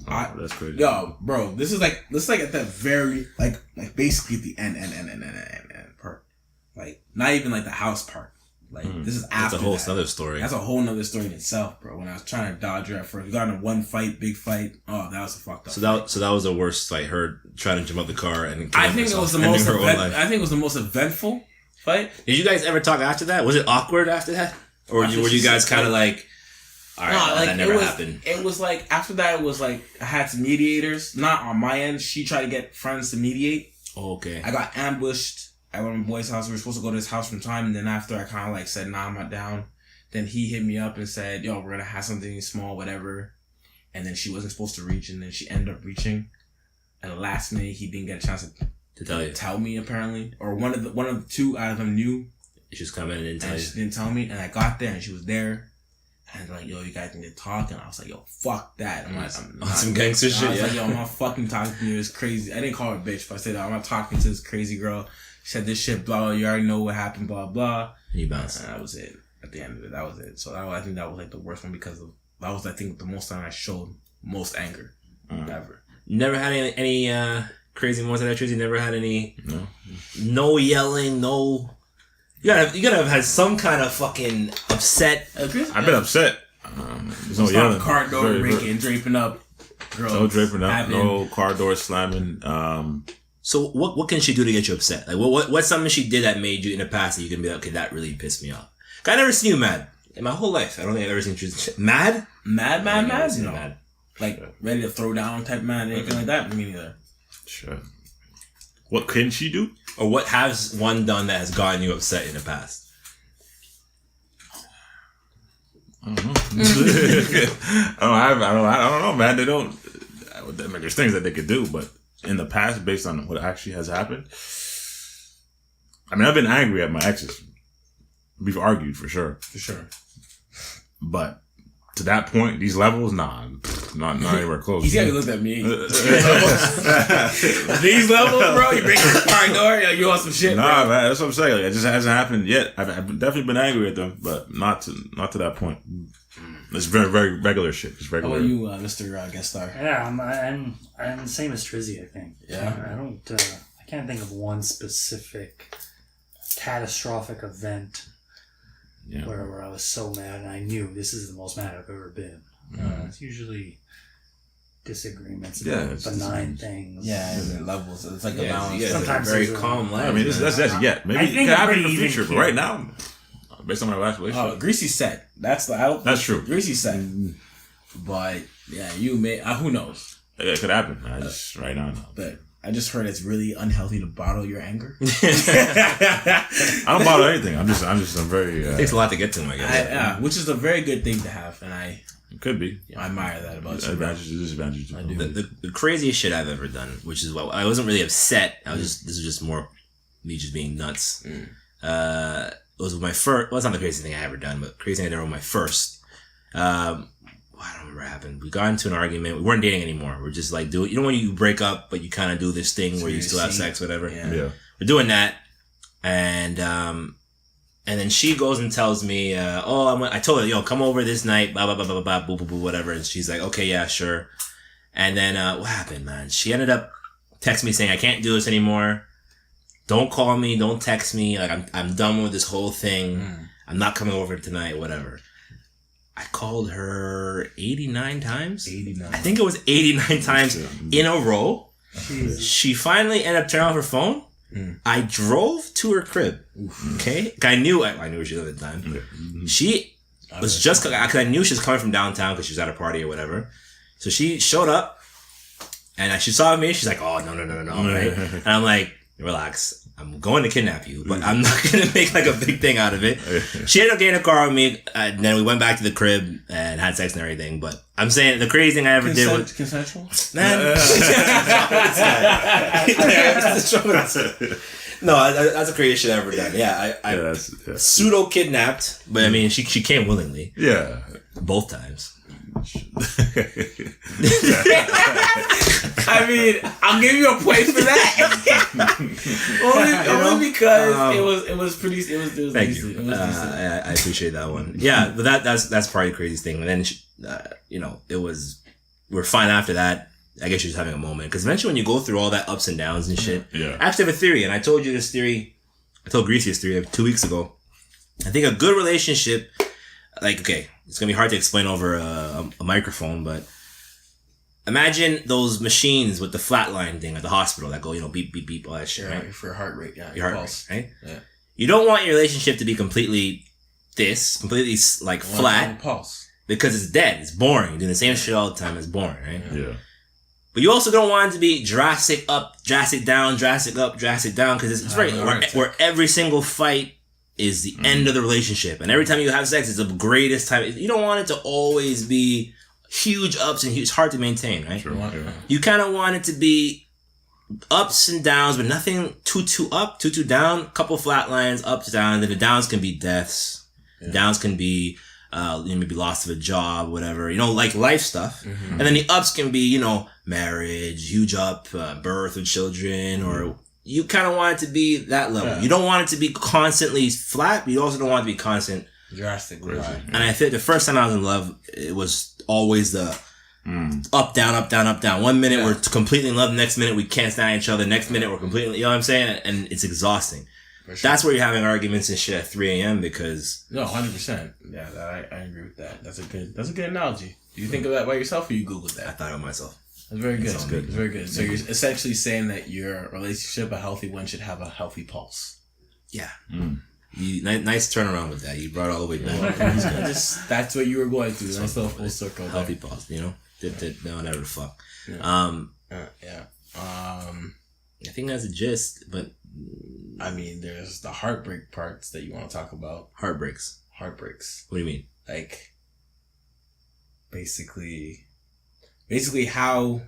That's crazy. Yo, bro, this is like at that very like basically the end part, like not even like the house part. Like this is after. That's a whole other story. That's a whole nother story in itself, bro. When I was trying to dodge her at first, we got in one fight, big fight. Oh, that was a fucked up. So that was the worst fight. Her trying to jump out the car and. I think it was the most. I think it was the most eventful fight. Did you guys ever talk after that? Was it awkward after that, or were you guys kind of like? All right, that never happened. It was like after that. It was like I had some mediators, not on my end. She tried to get friends to mediate. Oh, okay. I got ambushed. I went to my boy's house. We were supposed to go to his house from time, and then after I kind of like said, nah, I'm not down. Then he hit me up and said, yo, we're gonna have something small, whatever. And then she wasn't supposed to reach, and then she ended up reaching. and last minute he didn't get a chance to tell me apparently, or one of the two out of them knew. She was coming and didn't tell you. She didn't tell me, and I got there and she was there. And like, yo, you guys need to talk. And I was like, yo, fuck that. I'm not, some gangster shit. I was like, yo, I'm not fucking talking to you. It's crazy. I didn't call her a bitch, but I said, I'm not talking to this crazy girl. She said this shit, blah, blah, you already know what happened, blah, blah. And you bounced. And that was it. At the end of it, that was it. So I think that was like the worst one because that was, I think, the most time I showed most anger ever. Never had any crazy moments like that, Trizzy? Never had any... No yelling, no... You gotta have had some kind of fucking upset. I've been upset. There's no yelling. Car door breaking, draping up. Girls no draping up. No car door slamming. So what can she do to get you upset? Like what's something she did that made you in the past that you can be like, okay, that really pissed me off? I never seen you mad in my whole life. I don't think I've ever seen you mad. Mad. No. Mad. Like ready to throw down type mad, anything like that. Me neither. Sure. What can she do? Or what has one done that has gotten you upset in the past? I don't know. I don't know, man. They don't. There's things that they could do, but in the past, based on what actually has happened, I mean, I've been angry at my exes. We've argued for sure, but to that point, these levels, nah, not anywhere close. He's gotta look at me. These levels, bro. You break the car door, you want some shit? Nah, bro. man, that's what I'm saying. Like, it just hasn't happened yet. I've definitely been angry at them, but not to that point. It's very, very regular shit. It's regular. How about you, Mr. Guest Star? Yeah, I'm the same as Trizzy, I think. Yeah. I can't think of one specific catastrophic event where I was so mad and I knew this is the most mad I've ever been. It's usually disagreements about benign things. Yeah, levels. It's like a balance. Sometimes very calm life. I mean, that's yet. Maybe it could happen in the future, but right now, based on my last relationship. Greasy said. That's true. Greasy said. But yeah, you may. Who knows? It could happen. Right now. But I just heard it's really unhealthy to bottle your anger. I don't bottle anything. I'm very. It takes a lot to get to him, I guess. Which is a very good thing to have, and it could be. I admire that about you. Advantages, disadvantages. I do. The craziest shit I've ever done, which is what I wasn't really upset. This is just more me just being nuts. It was my first. Well, it's not the craziest thing I ever done, but crazy thing I did on my first. I don't remember what happened. We got into an argument. We weren't dating anymore. We're just like doing. You know when you break up, but you kind of do this thing where you still have sex, whatever. Yeah. We're doing that, and then she goes and tells me, I told her, yo, come over this night, blah blah blah blah blah, boo boo boo, whatever. And she's like, okay, yeah, sure. And then what happened, man? She ended up texting me saying, I can't do this anymore. Don't call me. Don't text me. Like I'm done with this whole thing. I'm not coming over tonight. Whatever. I called her 89 times. 89. I think it was 89 times in a row. Jesus. She finally ended up turning off her phone. I drove to her crib. Okay, I knew where she lived at the time. She was just because I knew she was coming from downtown because she was at a party or whatever. So she showed up, and she saw me. She's like, "Oh no, right?" And I'm like, "Relax. I'm going to kidnap you, but I'm not going to make like a big thing out of it." She ended up getting a car with me, and then we went back to the crib and had sex and everything. But I'm saying the crazy thing I ever did was consensual. Man, no, that's the craziest shit I've ever done. Yeah, I pseudo kidnapped, but I mean, she came willingly. Yeah, both times. I mean, I'll give you a point for that. only because it was pretty. It was Thank decent. you. It was decent. I appreciate that one. Yeah, but that's probably the craziest thing. And then we're fine after that. I guess you're just having a moment because eventually when you go through all that ups and downs and shit, I actually have a theory, and I told you this theory. I told Greasy this theory 2 weeks ago. I think a good relationship, it's gonna be hard to explain over a microphone, but imagine those machines with the flatline thing at the hospital that go, beep, beep, beep, all that shit, right? For your heart rate, your heart pulse. rate, right? Yeah. You don't want your relationship to be completely flat, pulse, because it's dead, it's boring. You're doing the same shit all the time, it's boring, right? Yeah. But you also don't want it to be drastic up, drastic down, drastic up, drastic down, because it's where every single fight is the end of the relationship. And every time you have sex, it's the greatest time. You don't want it to always be huge ups and huge. It's hard to maintain, right? Sure. You kind of want it to be ups and downs, but nothing too up, too down. Couple flat lines, ups, down. Then the downs can be deaths. Yeah. Downs can be, maybe loss of a job, whatever. Like life stuff. Mm-hmm. And then the ups can be, marriage, huge up, birth of children, or you kind of want it to be that level. Yeah. You don't want it to be constantly flat, but you also don't want it to be constant. Drastically. Right. And I think the first time I was in love, it was always the up, down, up, down, up, down. 1 minute we're completely in love, next minute we can't stand each other, next minute we're completely, you know what I'm saying? And it's exhausting. Sure. That's where you're having arguments and shit at 3 a.m. because... No, 100%. Yeah, I agree with that. That's a good analogy. Do you think of that by yourself or you Googled that? I thought of myself. That's very good. That's good. It's very good. So you're essentially saying that your relationship, a healthy one, should have a healthy pulse. Yeah. Nice turnaround with that. You brought it all the way back. That's what you were going through. Nice little full circle. Healthy pulse, No, never fuck. Yeah. I think that's a gist, but... I mean, there's the heartbreak parts that you want to talk about. Heartbreaks. What do you mean? Like, basically how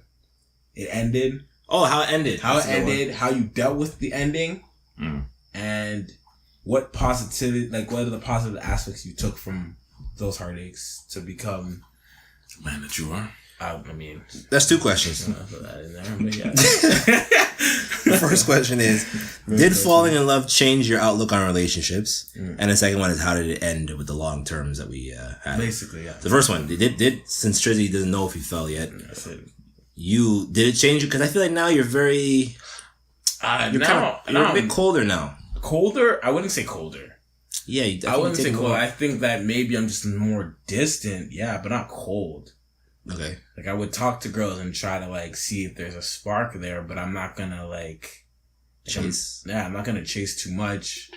it ended. Oh, how it ended. How you dealt with the ending. And what positivity, what are the positive aspects you took from those heartaches to become the man that you are? I mean, that's two questions. Put that in there, but yeah. The first question is, did falling in love change your outlook on relationships? And the second one is, how did it end with the long terms that we had? Basically, yeah. The first one, since Trizzy doesn't know if he fell yet, did it change you? Because I feel like now you're very... you're a bit colder now. Colder? I wouldn't say colder. Yeah, I wouldn't say cold. I think that maybe I'm just more distant, but not cold. Okay. I would talk to girls and try to see if there's a spark there, but I'm not gonna chase. I'm not gonna chase too much.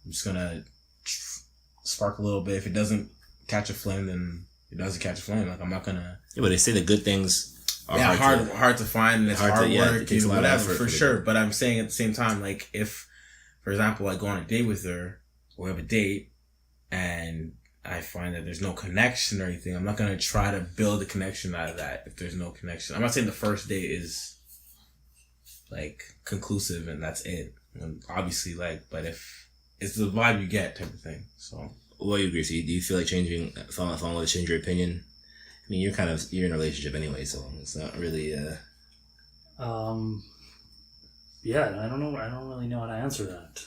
I'm just gonna spark a little bit. If it doesn't catch a flame, then it doesn't catch a flame. I'm not gonna. Yeah, but they say the good things are hard to find, and it's hard work, it whatever, for sure. But I'm saying at the same time, if, for example, I go on a date with her, or we have a date, and I find that there's no connection or anything, I'm not going to try to build a connection out of that if there's no connection. I'm not saying the first date is, conclusive and that's it. And obviously, but if it's the vibe you get type of thing, so. What do you agree? So do you feel like falling in love change your opinion? I mean, you're in a relationship anyway, so it's not really, Yeah, I don't know. I don't really know how to answer that.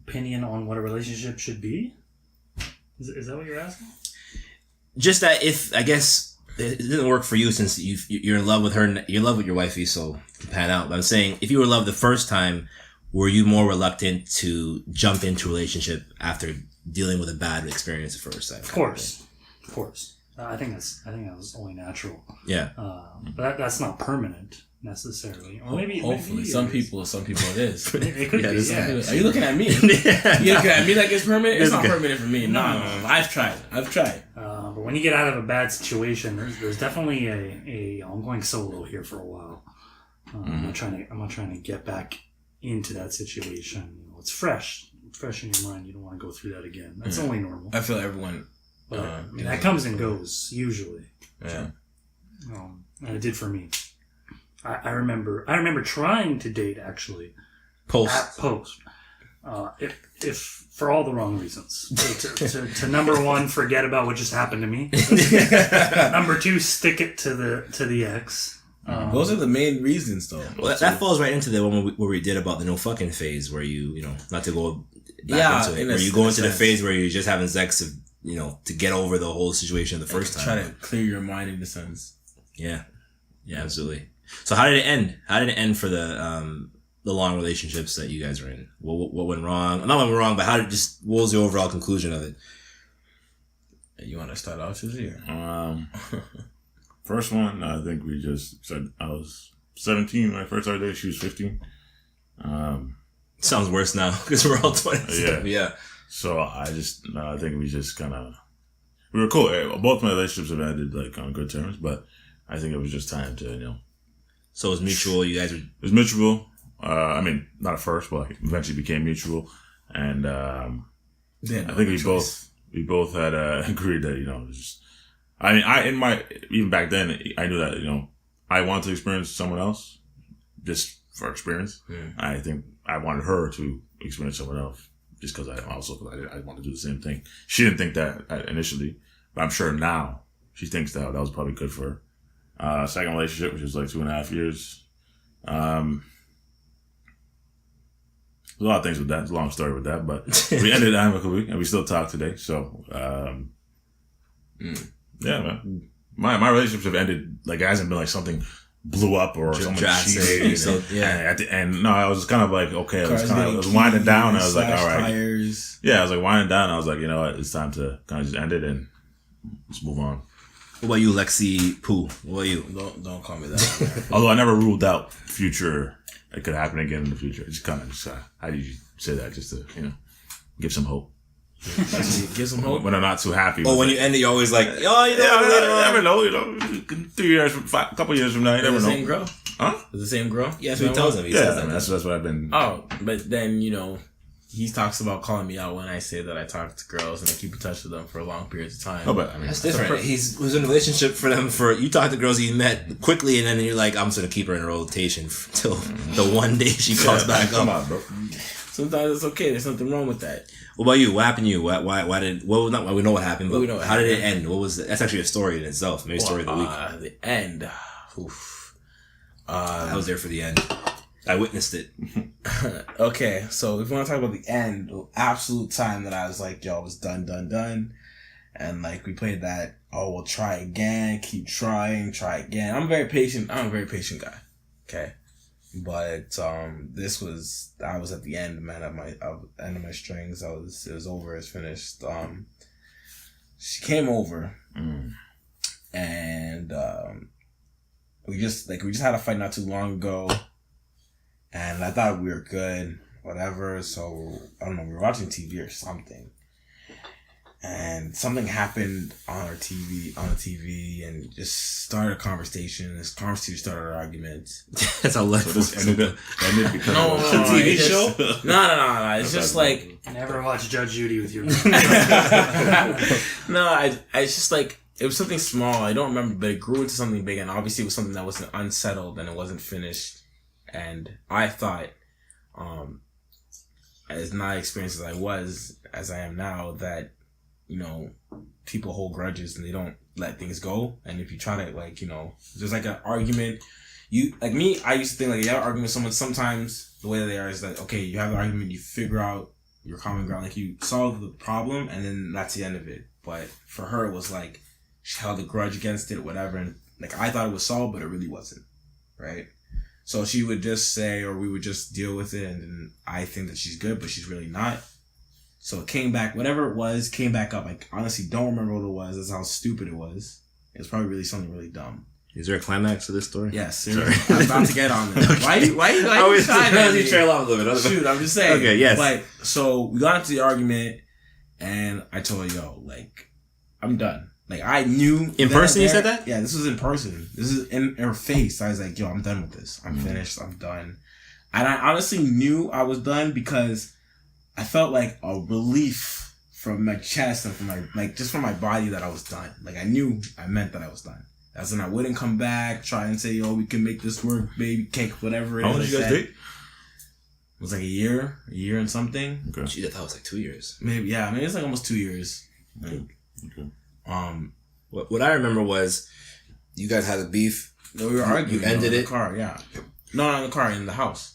Opinion on what a relationship should be? Is that what you're asking? Just that if, I guess, it didn't work for you since you're in love with her, you're in love with your wifey, so pan out. But I'm saying, if you were in love the first time, were you more reluctant to jump into a relationship after dealing with a bad experience the first time? Of course. I think that was only natural. Yeah. But that's not permanent necessarily. Or maybe hopefully some people it is. It could be. Yeah. Are you looking at me? You looking at me like it's permanent? It's not permanent for me. No. I've tried. But when you get out of a bad situation, there's definitely I'm going solo here for a while. I'm not trying to get back into that situation. It's fresh in your mind. You don't want to go through that again. That's only normal. I feel everyone. That comes and goes usually. Yeah. And it did for me. I remember trying to date actually. Post. If for all the wrong reasons. To number one, forget about what just happened to me. Number two, stick it to the ex. Those are the main reasons, though. Well, that falls right into the one where we did about the no fucking phase, where you not to go back into it, where you go into the phase where you're just having sex to get over the whole situation the first time. Try to clear your mind in a sense. Yeah, absolutely. So how did it end? How did it end for the long relationships that you guys were in? What went wrong? Not what went wrong, but what was the overall conclusion of it? You want to start off, Trizzy? First one, I think we just said I was 17 when I first started dating. She was 15. Sounds worse now because we're all 20. Yeah. So I think we just we were cool. Both my relationships have ended on good terms, but I think it was just time to So it was mutual. You guys were. It was mutual. I mean, not at first, but eventually became mutual, and I think we both had agreed that it was just. I mean, even back then I knew that I wanted to experience someone else, just for experience. I think I wanted her to experience someone else just because I wanted to do the same thing. She didn't think that initially, but I'm sure now she thinks that was probably good for her. Second relationship, which was like 2.5 years. There's a lot of things with that. It's a long story with that, but we ended it amicably and we still talk today. So, yeah, man. My relationships have ended, like, it hasn't been like something blew up or someone cheated. So, yeah. And at the end, no, I was kind of like, okay, I was winding down. I was like, all right. Tires. Yeah, I was like winding down. I was like, you know what? It's time to kind of just end it and just move on. What about you, Lexi Pooh? What about you? Don't call me that. Although I never ruled out future. It could happen again in the future. It's kind of just how do you say that? Just to give some hope. Give some hope when I'm not too happy. Oh, when you end it, you're always like, oh, you never know. 3 years, a couple years from now, you never know. The same girl? Huh? The same girl? Yeah, that's what he tells him. He says that. That's what I've been. Oh, but then he talks about calling me out when I say that I talk to girls and I keep in touch with them for long periods of time. Oh, but I mean, that's different. He was in a relationship for them you talk to girls you met quickly and then you're like, I'm just going to keep her in a rotation till the one day she calls back up. Come on, bro. Sometimes it's okay. There's nothing wrong with that. What about you? What happened to you? We know what happened, but how did it end? What was that's actually a story in itself. Maybe a story of the week. The end. I was there for the end. I witnessed it. Okay, so if you want to talk about the end, the absolute time that I was like, yo, I was done. And like we played that, we'll try again, keep trying, try again. I'm a very patient guy. Okay. But I was at the end, man, at my end of my strings. It was over, it's finished. She came over and we just had a fight not too long ago. And I thought we were good, whatever. So, I don't know, we were watching TV or something. And something happened on the TV, and just started a conversation. This conversation started an argument. That's how life ended because no, of a TV show? No. It's just like... I never watched Judge Judy with you. No, it's just like... It was something small. I don't remember, but it grew into something big. And obviously it was something that wasn't unsettled and it wasn't finished. And I thought, as not experienced as I am now, that, people hold grudges and they don't let things go. And if you try to, there's like an argument, I used to think like, you have an argument with someone, sometimes the way that they are is that, okay, you have the argument, you figure out your common ground, like you solve the problem and then that's the end of it. But for her, it was like, she held a grudge against it, whatever. And like, I thought it was solved, but it really wasn't. Right? So she would just say, or we would just deal with it, and then I think that she's good, but she's really not. So it came back, whatever it was, came back up. I honestly don't remember what it was. That's how stupid it was. It was probably really something really dumb. Is there a climax to this story? Yes. Sorry. I'm about to get on it. Okay. Why you trying to trail off a little bit? Shoot, I'm just saying. Okay, yes. Like, so we got into the argument, and I told her, yo, like, I'm done. Like, I knew... In person you said that? Yeah, this was in person. This is in her face. I was like, yo, I'm done with this. I'm finished. I'm done. And I honestly knew I was done because I felt like a relief from my chest and from from my body that I was done. Like, I meant that I was done. That's when I wouldn't come back, try and say, yo, we can make this work, baby cake, whatever it is. How long did you guys date? It was like a year and something. Okay. Jeez, I thought it was like 2 years. Maybe it's like almost 2 years. Okay. What I remember was you guys had a beef. No, we were arguing. You ended in it. The car, yeah. No, not in the car, in the house.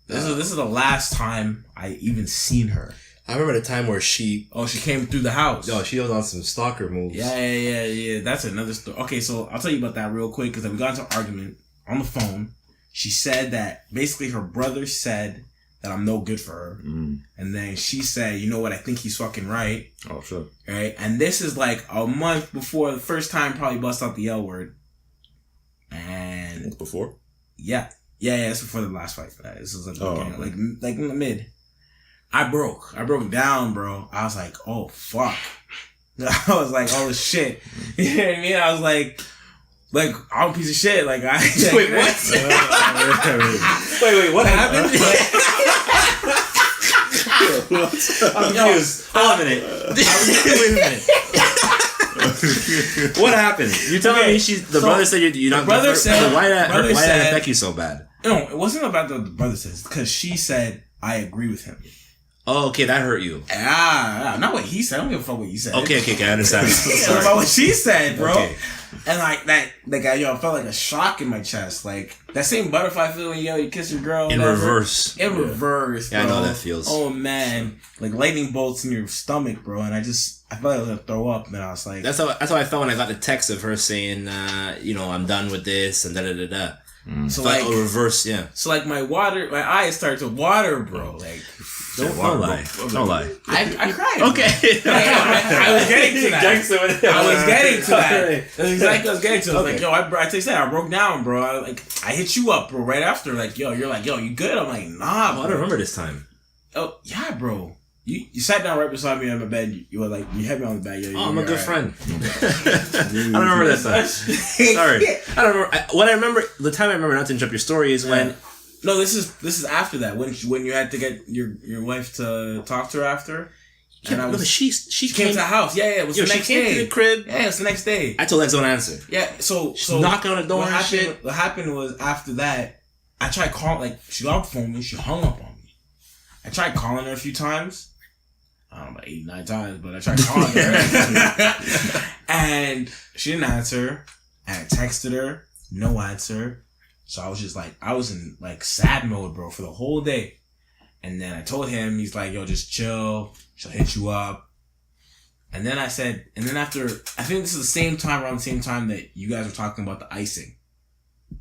This is the last time I even seen her. I remember the time where she came through the house. No, she was on some stalker moves. Yeah. That's another story. Okay, so I'll tell you about that real quick because we got into an argument on the phone. She said that basically her brother said that I'm no good for her. And then she said, you know what, I think he's fucking right. Oh, sure. Right? And this is like a month before the first time probably bust out the L word. And... Before? Yeah, it's before the last fight. This was like like in the mid. I broke down, bro. I was like, oh, fuck. I was like, oh, shit. You know what I mean? I was like, I'm a piece of shit. Like, I... Wait, what? Wait, what happened? I'm confused. Hold on a minute. Wait a minute. What happened? You telling me the brother said you're not... Brother said... Why did that affect you so bad? No, it wasn't about the brother says, because she said, I agree with him. Oh, okay, that hurt you. Not what he said. I don't give a fuck what you said. Okay, I understand. Sorry. About what she said, bro. Okay. And like that, I felt like a shock in my chest. Like that same butterfly feeling, you kiss your girl. In reverse. In reverse, bro. Yeah, I know how that feels. Oh man, like lightning bolts in your stomach, bro. And I felt like I was gonna throw up. And I was like, that's how I felt when I got the text of her saying, I'm done with this and da da da da. So like like reverse, yeah. So like my eyes started to water, bro. Like. Don't lie. Don't lie. I cried. Okay. I was getting to that. I was getting to that. That's exactly what I was getting to. I was like, yo, I text that. I broke down, bro. I hit you up, bro, right after. Like, yo, you're like, yo, you good? I'm like, nah, bro. I don't remember this time. Oh, yeah, bro. You sat down right beside me on the bed. You were like, you had me on the bed. Yo, I'm a good friend. I don't remember that time. Sorry. I don't remember. What I remember, the time I remember, not to interrupt your story, is when... No, this is after that when you had to get your wife to talk to her after. She came to the house. Yeah, it was the next day. She came to the crib. Yeah, it was the next day. I told Lex don't answer. Yeah, so knocking on the door and shit. What happened was after that, I tried calling. Like she got off the phone with me, she hung up on me. I tried calling her a few times. I don't know, 8, 9 times, but I tried calling her, and she didn't answer. And I texted her, no answer. So I was just like, I was in like sad mode, bro, for the whole day. And then I told him, he's like, yo, just chill. She'll hit you up. And then I said, after, I think this is around the same time that you guys were talking about the icing.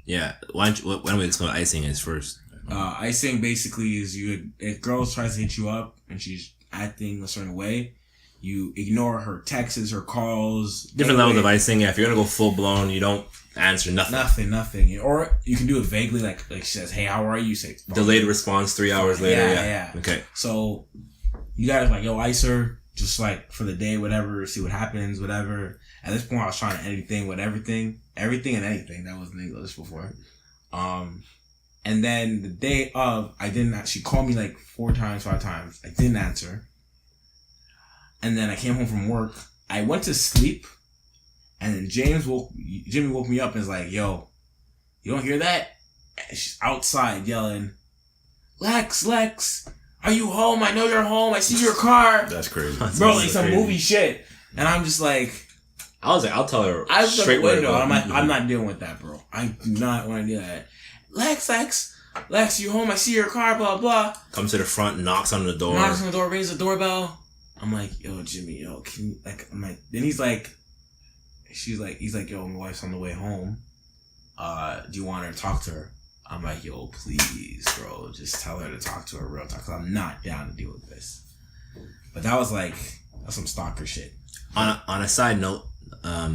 Yeah. Why don't we explain what icing is first? Icing basically is if girl tries to hit you up and she's acting a certain way, you ignore her texts, her calls. Different levels of icing. Yeah. If you're going to go full blown, you don't answer nothing. Nothing. Or you can do it vaguely, like she says, "Hey, how are you?" You say delayed response 3 hours later. Yeah. Okay. So you guys like, yo, ice her, just like for the day, whatever. See what happens, whatever. At this point, I was trying anything with everything and anything. That wasn't English before. And then the day of, she called me like 4 times, 5 times. I didn't answer. And then I came home from work. I went to sleep. And then Jimmy woke me up and was like, yo, you don't hear that? And she's outside yelling, Lex, are you home? I know you're home. I see your car. That's crazy. Bro, like some movie shit. And I'm just like... I was like, I'll tell her I straight the window. I'm like, I'm not dealing with that, bro. I do not want to do that. Lex, you home? I see your car, blah, blah. Comes to the front, knocks on the door. Rings the doorbell. I'm like, yo, Jimmy, yo, can you... Like, I'm like... Then he's like, yo, my wife's on the way home. Do you want her to talk to her? I'm like, yo, please, bro, just tell her to talk to her real talk, because I'm not down to deal with this. But that's some stalker shit. On a side note, I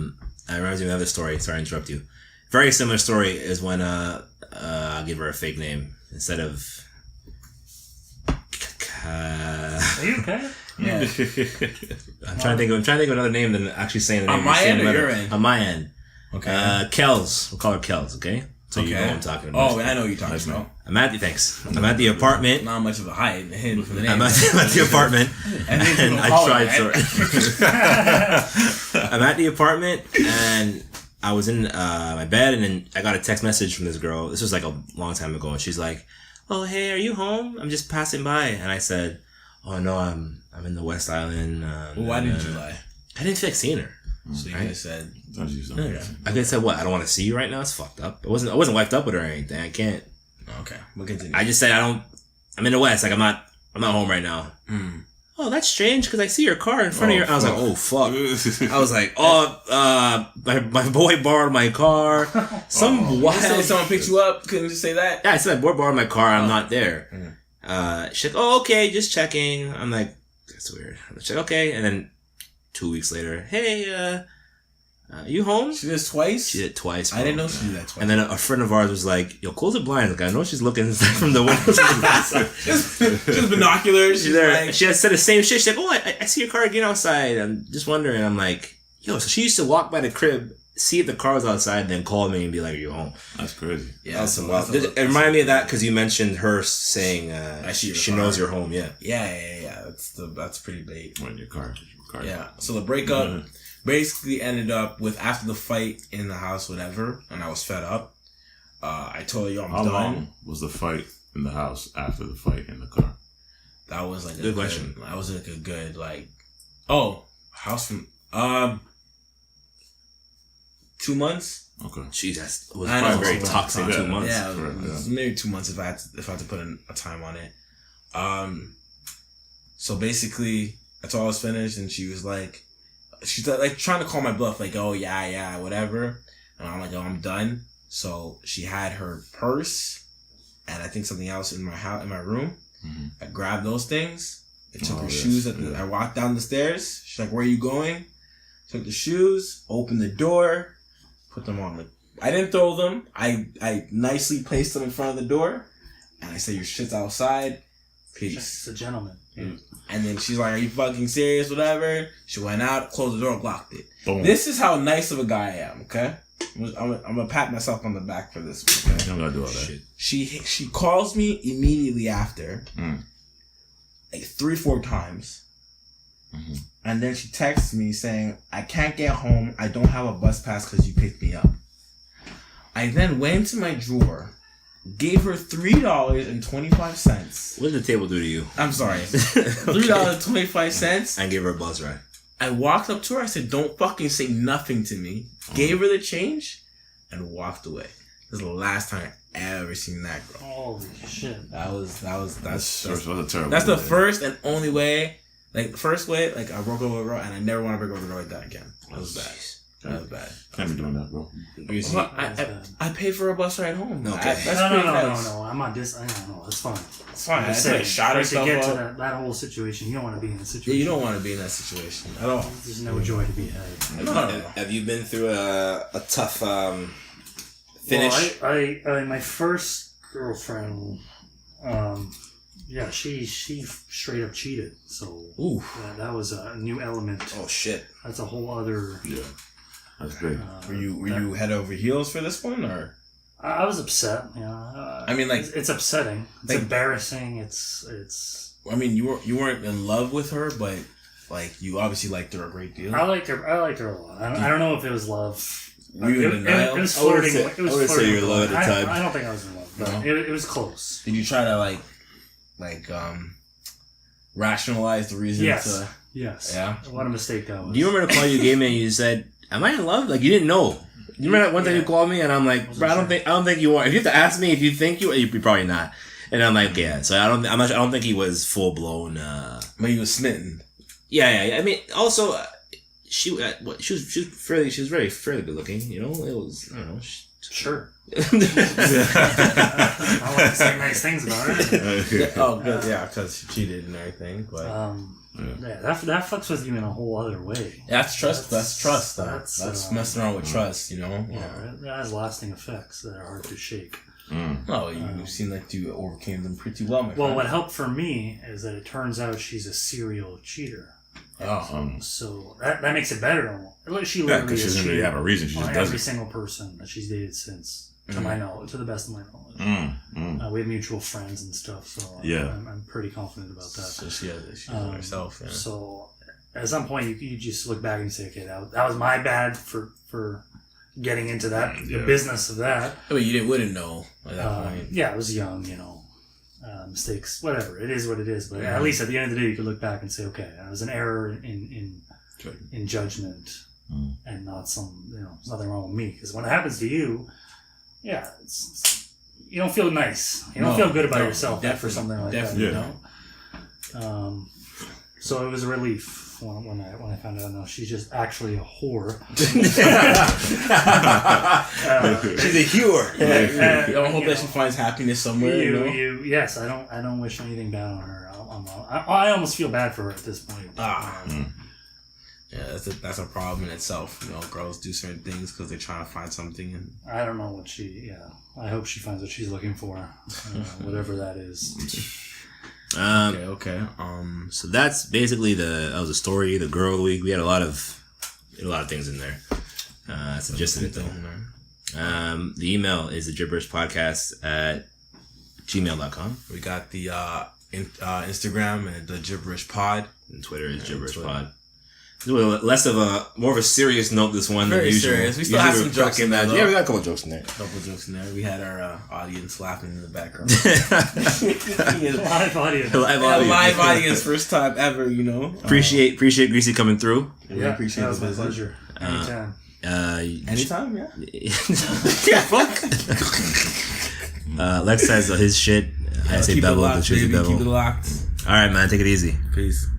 remember another story. Sorry to interrupt you. Very similar story is when I'll give her a fake name instead of. Are you okay? Yeah. I'm trying to think of another name than actually saying the name. On my end or your end? On my end. Okay. Kels. We'll call her Kels, okay? So you know what I'm talking about. Oh, I know what you're talking about. I'm at the apartment. Not much of a hint for the name. I'm at the apartment. and I tried sorry. I'm at the apartment and I was in my bed and then I got a text message from this girl. This was like a long time ago and she's like, "Oh, hey, are you home? I'm just passing by." And I said, "Oh no, I'm in the West Island." Well, why didn't you lie? I didn't feel like seeing her. So you could have said, I could have said, what? I don't want to see you right now? It's fucked up. I wasn't wiped up with her or anything. I can't. Okay, we'll continue. I just said, I'm in the West. Like, I'm not home right now. Mm. Oh, that's strange because I see your car in front of your... I was like, oh, fuck. I was like, my boy borrowed my car. Wild... Someone picked you up? Couldn't just say that? Yeah, I said, my boy borrowed my car. I'm not there. She's like, oh, okay, just checking. I'm like, that's weird. I'm like, okay. And then 2 weeks later, hey, you home? She did it twice? She did it twice, bro. I didn't know she did that twice. And then a friend of ours was like, yo, close the blinds. Like, I know she's looking from the window. Just binoculars. She's there. Like... She had said the same shit. She's like, oh, I see your car again outside. I'm just wondering. I'm like, yo, so she used to walk by the crib, see if the car was outside, and then call me and be like, are you home? That's crazy. Yeah, that's wild. It reminded me of that because you mentioned her saying she knows you're home. Yeah. Yeah. That's pretty bait. On your car. Yeah. So the breakup basically ended up with after the fight in the house, whatever, and I was fed up. I told you I'm How done. long was the fight in the house after the fight in the car? That was like good question. That was like a good house from 2 months. Okay. Jeez, that was I probably know, very it's a toxic. long time. 2 months. Yeah, it was maybe 2 months if I had to put a time on it. So basically, that's all was finished, and she's like trying to call my bluff, like, oh yeah, whatever, and I'm like, oh, I'm done. So she had her purse and I think something else in my room. Mm-hmm. I grabbed those things. I took her shoes. I walked down the stairs. She's like, where are you going? Took the shoes, opened the door, put them on. I didn't throw them. I nicely placed them in front of the door, and I said, your shit's outside. Peace. Just a gentleman. And then she's like, are you fucking serious? Whatever. She went out, closed the door, locked it. Boom. This is how nice of a guy I am, okay? I'm gonna pat myself on the back for this one, okay? You don't gotta do all that. She calls me immediately after, like 3-4 times. Mm-hmm. And then she texts me saying, I can't get home. I don't have a bus pass because you picked me up. I then went into my drawer, gave her $3.25. What did the table do to you? I'm sorry. $3.25. And gave her a bus ride. I walked up to her. I said, don't fucking say nothing to me. Gave her the change and walked away. This is the last time I ever seen that girl. Holy shit. That's a terrible. That's the first and only way. Like, the first way, like, I broke up with a girl, and I never want to break up with a girl like that again. That was bad. That was bad. Can't be doing that, bro. I paid for a bus ride home. Okay. No. I'm on this. I don't know. It's fine. It's fine. I said shot herself to get up. to that whole situation, you don't want to be in a situation. Yeah, you don't want to be in that situation at all. There's no joy to be had. Have you been through a tough finish? Well, my first girlfriend, yeah, she straight up cheated. So that was a new element. Oh shit! That's a whole other. Yeah, that's big. Were you head over heels for this one, or? I was upset. I mean, like, it's upsetting. It's like, embarrassing. It's. I mean, you weren't in love with her, but like, you obviously liked her a great deal. I liked her a lot. I don't know if it was love. Were you in denial? It was flirting. I would say you were in love at the time. I don't think I was in love, but it was close. Did you try to rationalize the reason? Yes. Yeah. What a mistake that was. Do you remember the call you gave me and you said, am I in love? Like, you didn't know. You remember that one time you called me and I'm like, bro, I don't think you are. If you have to ask me if you think you are, you're probably not. And I'm like, yeah. So I don't think he was full blown. But he was smitten. Yeah. I mean, also, she was fairly good looking. You know, it was, I don't know. Sure. I want to say nice things about her. Oh, good. Yeah, because she cheated and everything. But that fucks with you in a whole other way. That's trust. That's trust. That's messing around with trust. You know. Yeah, that has lasting effects that are hard to shake. Well, you seem like you overcame them pretty well, my friend. What helped for me is that it turns out she's a serial cheater. So that makes it better. She literally because she doesn't really have a reason. She just does every single person that she's dated since, to my knowledge, to the best of my knowledge. We have mutual friends and stuff, so I'm pretty confident about that. So she's herself. Yeah. So at some point, you just look back and you say, okay, that was my bad for getting into that the business of that. I mean, you wouldn't know at that point. Yeah, I was young, mistakes, whatever. It is what it is. But at least at the end of the day, you could look back and say, okay, it was an error in judgment, and not there's nothing wrong with me. Because when it happens to you, you don't feel nice. You don't feel good about yourself for something like that. You know. So it was a relief when I found out. No, she's just actually a whore. She's a whore. I hope that she finds happiness somewhere. Yes, I don't wish anything bad on her. I almost feel bad for her at this point. Yeah, that's a problem in itself. Girls do certain things because they're trying to find something. And I don't know what I hope she finds what she's looking for, whatever that is. Okay. So that's basically that was a story. The girl of the week. We had a lot of things in there. That's the gist of it, though. The email is the gibberishpodcast@gmail.com. We got the Instagram and the Gibberish Pod, and Twitter is Gibberish Pod. Less of a, more of a serious note. This one, very than usual. serious. We still have some jokes in there. Yeah, we got a couple jokes in there. We had our audience laughing in the background. Live audience. Live audience, first time ever. You know. Appreciate Greasy coming through. Yeah, appreciate that was the my visit. pleasure. Anytime. Anytime, yeah. Yeah, fuck. Lex says his shit. I say Keep it Bevel, locked, the Trizzy baby. Bevel. Keep it locked. All right, man. Take it easy. Peace.